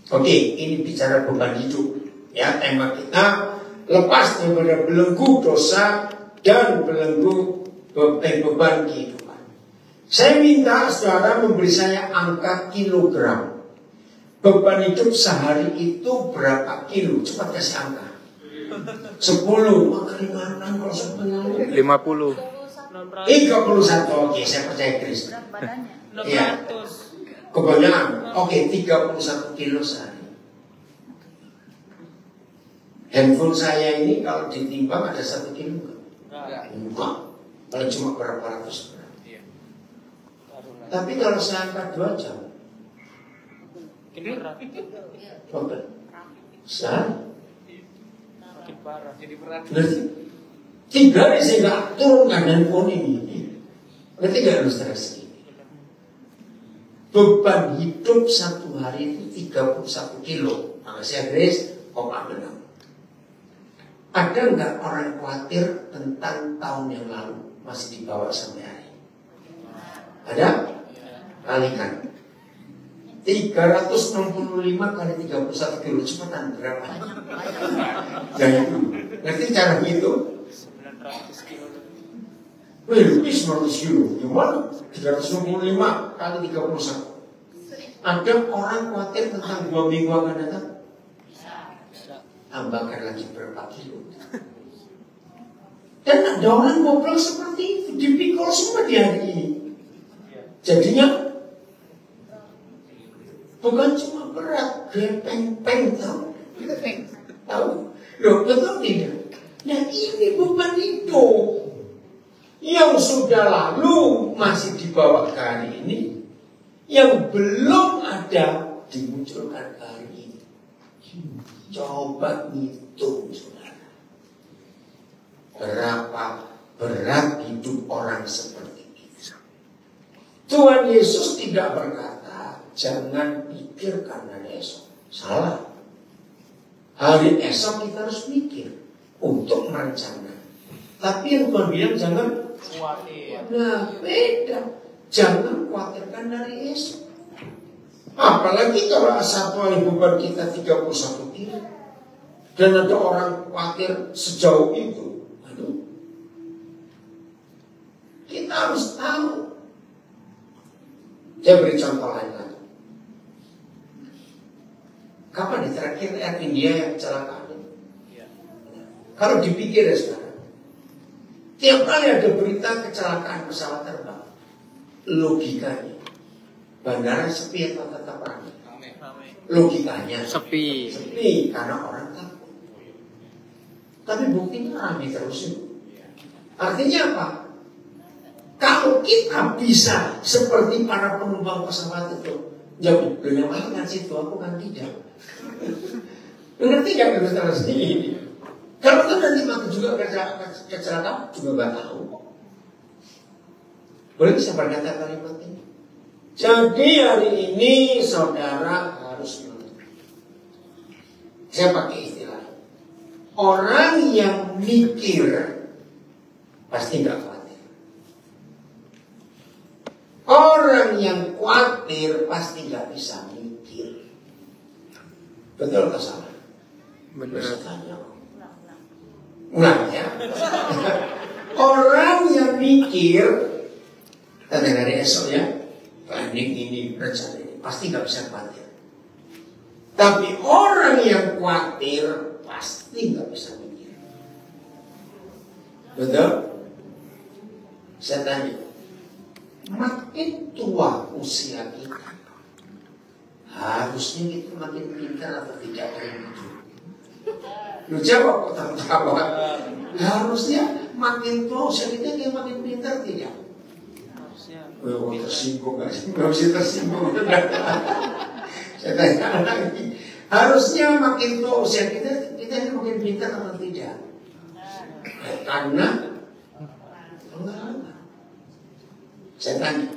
Oke, ini bicara beban hidup. Ya, tema kita lepas daripada belenggu dosa dan belenggu beban kehidupan. Saya minta saudara memberi saya angka kilogram. Beban hidup sehari itu berapa kilo? Cepat kasih angka. 10. Maka 5 kalau 10. 50. 31. Oke, saya percaya Kristus. Iya. Kebanyakan. Oke, 31 kilo sehari. Handphone saya ini kalau ditimbang ada 1 kilo enggak? Enggak. Kalau cuma berapa ratus gram. Tapi kalau saya angkat 2 jam, berat. Sehari. Makin parah. Jadi berat. Berarti 3 hari saya nggak turunkan handphone ini. Berarti nggak harus stres. Beban hidup 1 hari itu 31 kilo. Maka saya Grace, benar. Ada nggak orang khawatir tentang tahun yang lalu masih dibawa sampai hari? Ada? Kalikan. 365 kali 31 kilo. Cepetan berapa? Jangan dulu. Nanti cara hitung. 900 kilo. Wih, lebih 900 kilo. Gimana? 365 kali 31. Ada orang khawatir tentang 2 minggu akan datang? Tambahkan lagi berapa kilo. Dan ada orang ngobrol seperti itu. Dipikul semua di hari ini. Jadinya bukan cuma berat, gepeng-peng tahu. Tahu? Loh, betul tidak? Nah, ini beban hidup yang sudah lalu masih dibawa ke hari ini, yang belum ada dimunculkan ke hari ini. Coba hitung, saudara. Berapa berat hidup orang seperti itu. Tuhan Yesus tidak berkata, jangan pikirkan hari esok. Salah. Hari esok kita harus mikir untuk merencana. Tapi yang Tuhan bilang jangan Khawatir. Nah, beda. Jangan khawatirkan dari esok. Apalagi kalau satu hari beban kita 31 kilo. Dan ada orang khawatir sejauh itu. Aduh. Kita harus tahu. Saya beri contoh lain lagi. Kapan di terakhir Air India yang kecelakaan? Kalau dipikir ya sekarang, tiap kali ada berita kecelakaan pesawat terbang, logikanya bandara sepi atau tetap ramai? Logikanya Sepi. sepi karena orang takut. Tapi buktinya ramai terus itu. Artinya apa? Kalau Kalau kita bisa seperti para penumpang pesawat itu, jawab, yang mana kan situ, aku kan tidak. Ngerti gak terus ini? Kalau kan nanti mati juga kecelakaan juga gak tahu. Boleh bisa berkata kalimat ini? Jadi hari ini saudara harus mengerti. Saya pakai istilah. Orang yang mikir pasti gak khawatir. Orang yang khawatir pasti gak bisa mikir. Betul atau salah? Benar. Ulang ya. Orang yang mikir, kita dari esok ya, planning ini, rencana ini, pasti gak bisa khawatir. Tapi orang yang khawatir pasti gak bisa mikir. Betul? Saya tanya, makin tua usia kita, harusnya kita makin pintar atau tidak dari hidup? Lu jawab kok tawa. Harusnya makin tua usia kita makin pintar tidak? Oh, tersinggung nggak bisa tersinggung. Saya tanya lagi, harusnya makin tua usia kita makin pintar atau tidak? Karena pengalaman. Saya tanya,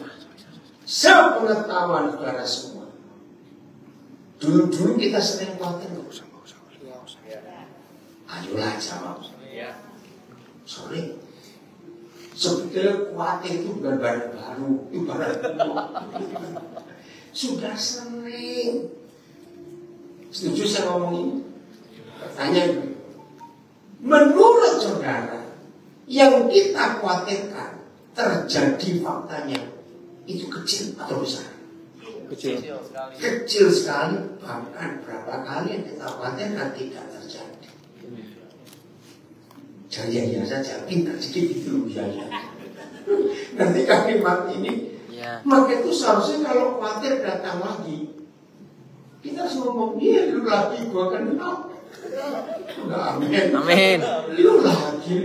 sepengetahuan saudara semua, dulu kita sering khawatir nggak? Ayolah jawab. Sorry. Sebetulnya khawatir itu bukan barang baru, itu barang tua. Sudah sering. Setuju saya ngomong ini? Pertanyaan, menurut saudara, yang kita khawatirkan terjadi faktanya itu kecil atau besar? Kecil. Kecil sekali, bahkan berapa kali yang kita khawatirkan tidak terjadi. Jangan saja, pintar sedikit itu ya. Nanti kalimat ini, maka itu seharusnya kalau khawatir datang lagi, kita harus ngomong, iya lu lagi, gua akan kenal. Amin. Amin. Lu lagi.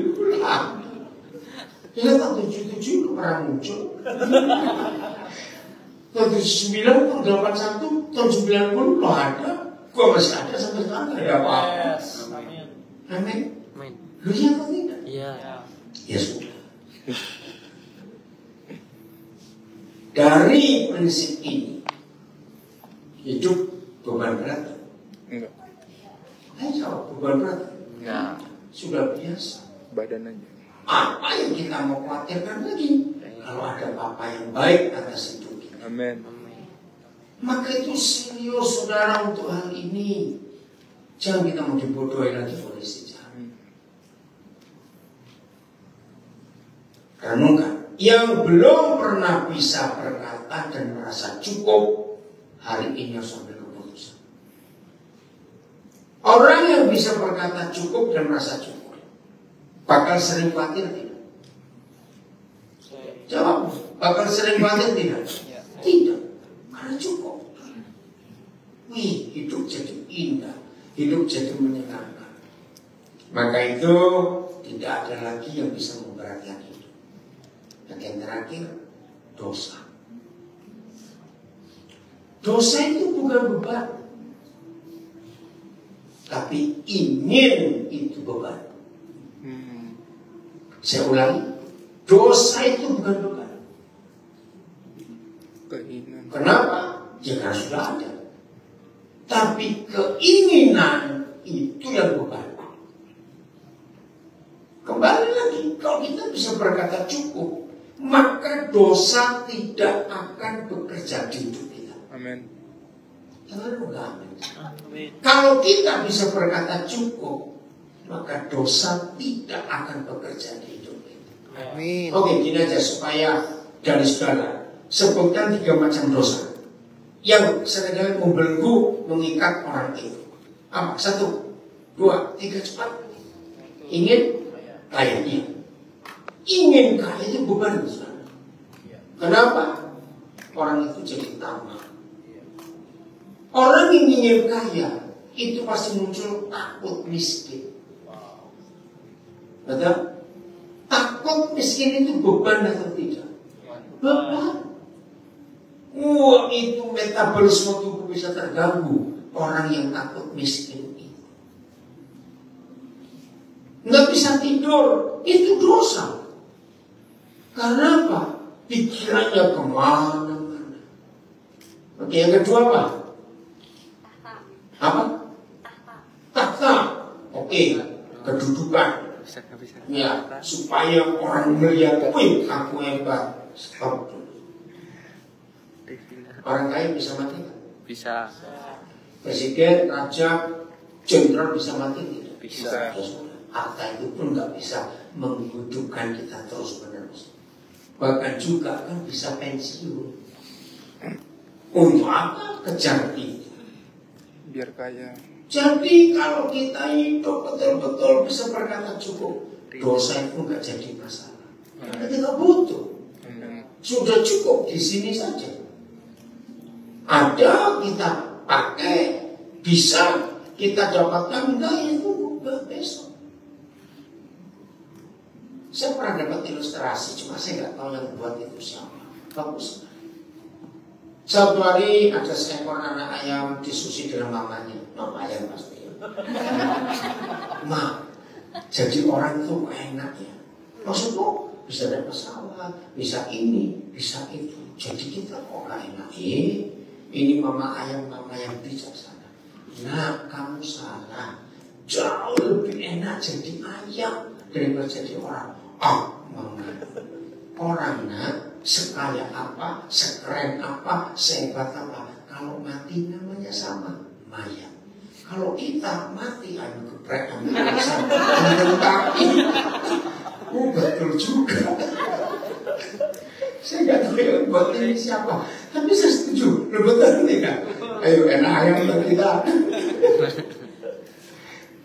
Ya tahun 77 pernah muncul. Tahun 79, tahun 81, tahun 90 lo ada. Gua masih ada sampai sekarang, gak ada apa-apa. Amin. Lu iya atau tidak? Iya. Ya sudah. Dari prinsip ini, hidup beban berat? Enggak. Ayo jawab, beban berat? Enggak. Sudah biasa. Badan aja. Apa yang kita mau khawatirkan lagi? Kalau ada apa yang baik atas hidup kita. Amin. Maka itu serius saudara untuk hal ini. Jangan kita mau dibodohi lagi oleh sejarah. Renungkan, yang belum pernah bisa berkata dan merasa cukup, hari ini harus ambil keputusan. Orang yang bisa berkata cukup dan merasa cukup, bakal sering khawatir tidak? Jawab, bakal sering khawatir tidak? Tidak, karena cukup. Wih, hidup jadi indah, hidup jadi menyenangkan. Maka itu tidak ada lagi yang bisa memberatkan hidup. Dan yang terakhir, dosa. Dosa itu bukan beban, tapi ingin itu beban. Saya ulangi, dosa itu bukan beban. Keinginan. Kenapa? Ya karena sudah ada. Tapi keinginan itu yang beban. Kembali lagi, kalau kita bisa berkata cukup, maka dosa tidak akan bekerja di hidup kita. Amin. Kalau kita bisa berkata cukup, maka dosa tidak akan bekerja di hidup kita. Amin. Oke, gini aja supaya dari saudara sebutkan 3 macam dosa yang seringkali membelenggu, mengikat orang itu. Apa? 1, 2, 3, cepat. Ingin kaya, iya. Ingin kaya itu beban besar. Kenapa? Orang itu jadi tamak. Orang yang ingin kaya itu pasti muncul takut miskin. Betul? Takut miskin itu beban atau tidak? beban. Wah, itu metabolisme tubuh bisa terganggu. Orang yang takut miskin itu nggak bisa tidur, itu dosa. Karena apa? Pikirannya kemana-mana. Oke, yang kedua apa? Apa? Tahta. Oke, kedudukan. Ya, supaya orang melihat, wih, aku hebat. Stop. Orang kaya bisa mati? Bisa. Presiden, raja, jenderal bisa mati tidak? Bisa. Harta itu pun nggak bisa menghidupkan kita terus menerus. Bahkan juga kan bisa pensiun. Untuk apa? Kejar itu. Biar kaya. Jadi kalau kita hidup betul-betul bisa berkata cukup, dosa itu nggak jadi masalah. Karena kita butuh. Sudah cukup di sini saja. Ada kita pakai, bisa kita dapatkan, enggak itu besok. Saya pernah dapat ilustrasi, cuma saya nggak tahu yang buat itu siapa. Bagus. Suatu hari ada seekor anak ayam diskusi dengan mamanya. Mama ayam pasti. Ma, jadi orang itu enak ya. Maksudku bisa ada pesawat, bisa ini, bisa itu. Jadi kita kok gak enak? Ini mama ayam bijaksana. Nah, kamu salah. Jauh lebih enak jadi ayam daripada jadi orang. Mama. Orang nak, sekaya apa, sekeren apa, sehebat apa. Kalau mati namanya sama, mayat. Kalau kita mati, ayo geprek, ambil kaki. Betul juga. Saya nggak tahu yang buat ini siapa, tapi saya setuju. Betul nih kan? Ayo enak ayam buat kita.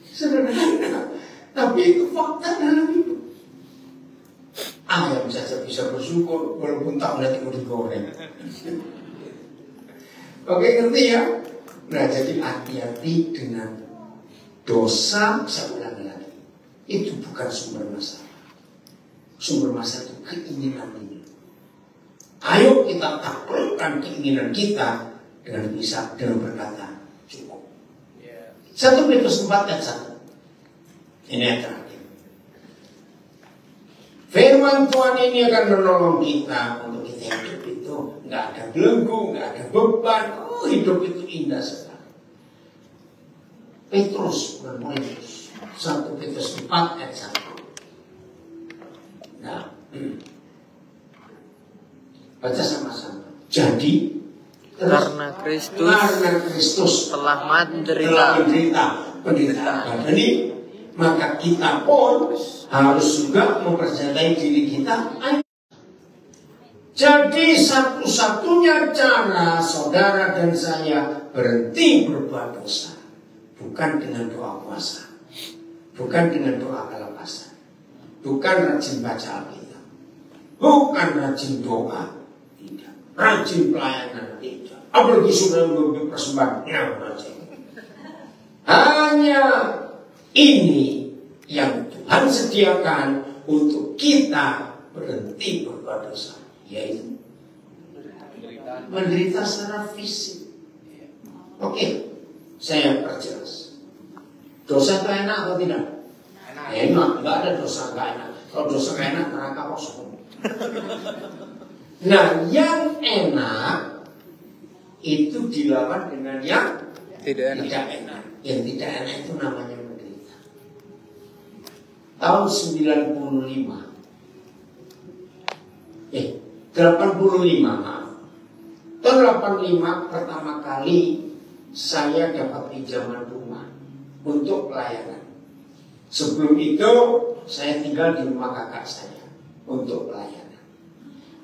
Sederhana, tapi itu fakta dalam hidup. Ayam saja bisa bersyukur walaupun tak nanti mau digoreng. Oke, ngerti ya? Nah, jadi hati-hati dengan dosa. Saya ulangi lagi, itu bukan sumber masalah. Sumber masalah itu keinginan ini. Ayo kita taklukkan keinginan kita dengan bisa dengan berkata cukup. 1 Petrus 4 ayat 1. Ini yang terakhir. Firman Tuhan ini akan menolong kita untuk kita hidup itu nggak ada belenggu, nggak ada beban. Hidup itu indah sekali. Petrus bermulis 1 Petrus 4 ayat 1. Nah, baca sama-sama. Jadi karena Kristus telah menderita penderitaan badani, maka kita pun harus juga mempercayai diri kita. Jadi satu-satunya cara saudara dan saya berhenti berbuat dosa bukan dengan doa puasa, bukan dengan doa kelepasan, bukan rajin baca Alkitab, bukan rajin doa, tidak, rajin pelayanan, tidak. Apalagi sudah memberi persembahan, hanya ini yang Tuhan sediakan untuk kita berhenti berbuat dosa, yaitu menderita secara fisik. Oke, saya perjelas. Dosa itu enak atau tidak? Enak, nggak ada dosa nggak enak. Kalau dosa nggak enak, neraka kosong. Nah, yang enak itu dilawan dengan yang tidak enak. Yang tidak enak itu namanya menderita. Tahun 85 maaf. Tahun 85 pertama kali saya dapat pinjaman rumah untuk pelayanan. Sebelum itu saya tinggal di rumah kakak saya untuk pelayanan.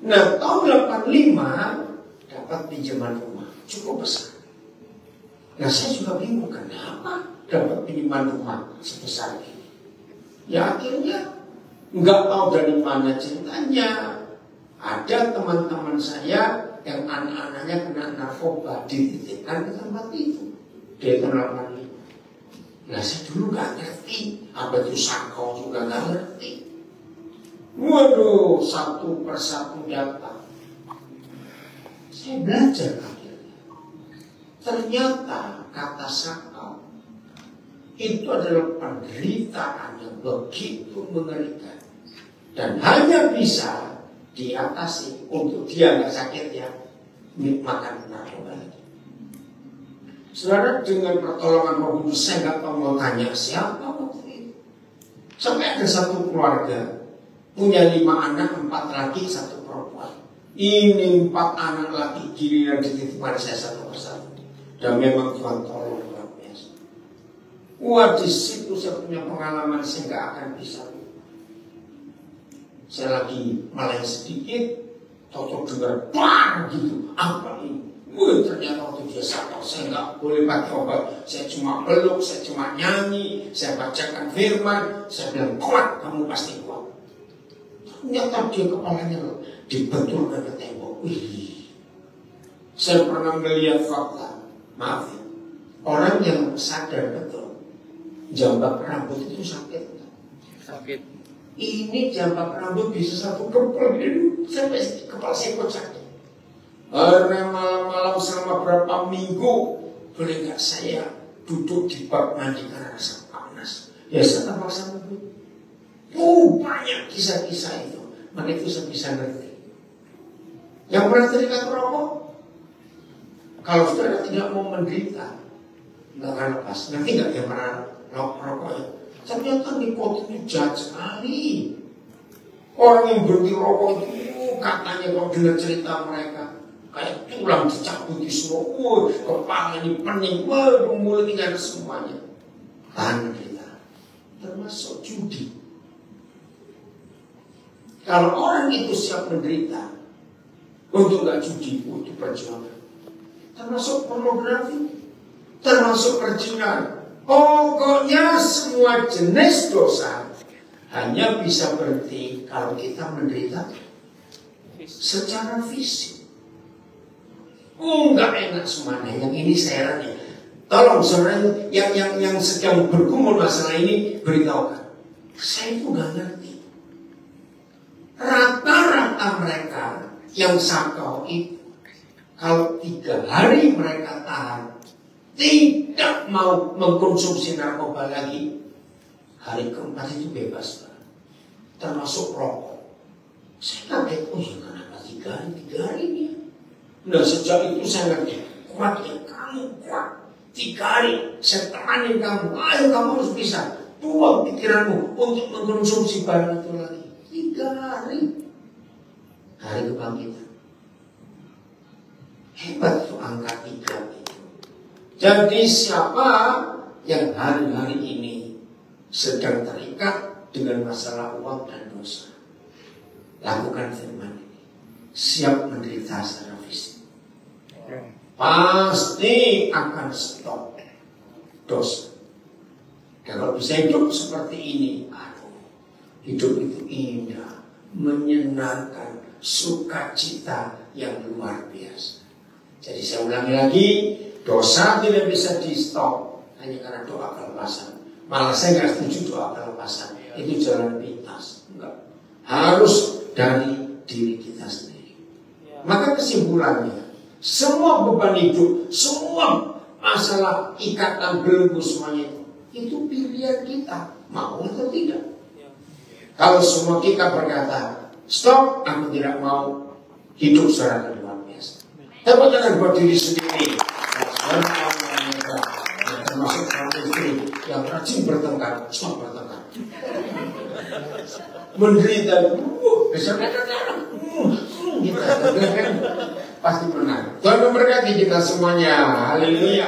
Nah, tahun 85 dapat pinjaman rumah cukup besar. Nah, saya juga bingung kenapa dapat pinjaman rumah sebesar ini. Ya akhirnya nggak tahu dari mana ceritanya. Ada teman-teman saya yang anak-anaknya kena narkoba dititipkan ke tempat itu. Dia tahun 85. Nah, saya dulu nggak ngerti apa itu sakau, juga nggak ngerti. Waduh, satu persatu datang. Saya belajar akhirnya. Ternyata kata sakau itu adalah penderitaan yang begitu mengerikan. Dan hanya bisa diatasi untuk dia nggak sakit ya, makan narkoba lagi. Saudara, dengan pertolongan Roh Kudus, saya nggak tahu mau tanya siapa waktu itu. Sampai ada satu keluarga punya 5 anak, 4 laki, 1 perempuan. Ini 4 anak laki giliran dititipkan saya satu persatu. Dan memang Tuhan tolong luar biasa. Wah, di situ saya punya pengalaman saya nggak akan bisa. Saya lagi meleng sedikit, cocok dengar bang gitu. Apa ini? Wah, ternyata waktu dia sakau, saya nggak boleh pakai obat. Saya cuma peluk, saya cuma nyanyi, saya bacakan firman, saya bilang kuat, kamu pasti kuat. Ternyata dia kepalanya dibetulkan ke tembok. Wih, saya pernah melihat fakta, maaf ya, orang yang sadar betul jambak rambut itu sakit. Sakit. Ini jambak rambut bisa satu kepal ini sampai kepala saya kok sakit. Karena malam-malam selama berapa minggu boleh nggak saya duduk di bak mandi karena rasa panas. Ya saya terpaksa duduk. Banyak kisah-kisah itu. Maka itu saya bisa ngerti. Yang pernah terikat rokok, kalau saudara tidak mau menderita, nggak akan lepas. Nanti nggak yang pernah rokok ya. Ternyata nikotin jahat sekali. Orang yang berhenti rokok itu katanya kalau dengar cerita mereka kayak tulang dicabut di semua, kepala ini pening, mulut ini ada semuanya. Tahan kita, termasuk judi. Kalau orang itu siap menderita untuk nggak judi, itu perjuangan. Termasuk pornografi, termasuk perjuangan. Pokoknya semua jenis dosa hanya bisa berhenti kalau kita menderita secara fisik. Enggak enak semuanya. Yang ini saya rasa. Tolong saudara yang sedang bergumul masalah ini beritahukan. Saya itu nggak ngerti. Rata-rata mereka yang sakau itu kalau 3 hari mereka tahan, tidak mau mengkonsumsi narkoba lagi, hari keempat itu bebas, Pak. Termasuk rokok. Saya kaget, ya kenapa 3 hari ini? Nah sejak itu saya ngerti, kuat ya kamu kuat. 3 hari saya temanin kamu, ayo kamu harus bisa. Buang pikiranmu untuk mengkonsumsi barang itu lagi. 3 hari. Hari kebangkitan. Hebat tuh angka 3 itu. Jadi siapa yang hari-hari ini sedang terikat dengan masalah uang dan dosa, lakukan firman ini. Siap menderita secara fisik. Pasti akan stop dosa. Dan kalau bisa hidup seperti ini, hidup itu indah, menyenangkan, sukacita yang luar biasa. Jadi saya ulangi lagi, dosa tidak bisa di stop hanya karena doa kelepasan. Malah saya nggak setuju doa kelepasan. Itu jalan pintas. Enggak. Harus dari diri kita sendiri. Maka kesimpulannya, semua beban hidup, semua masalah ikatan belenggu semuanya itu pilihan kita, mau atau tidak. Kalau semua kita berkata, stop, aku tidak mau, hidup secara luar biasa. Tepuk tangan buat diri sendiri. Termasuk suami istri yang rajin bertengkar, stop bertengkar. Menderita, besok kita pasti menang. Tuhan memberkati kita semuanya. Haleluya.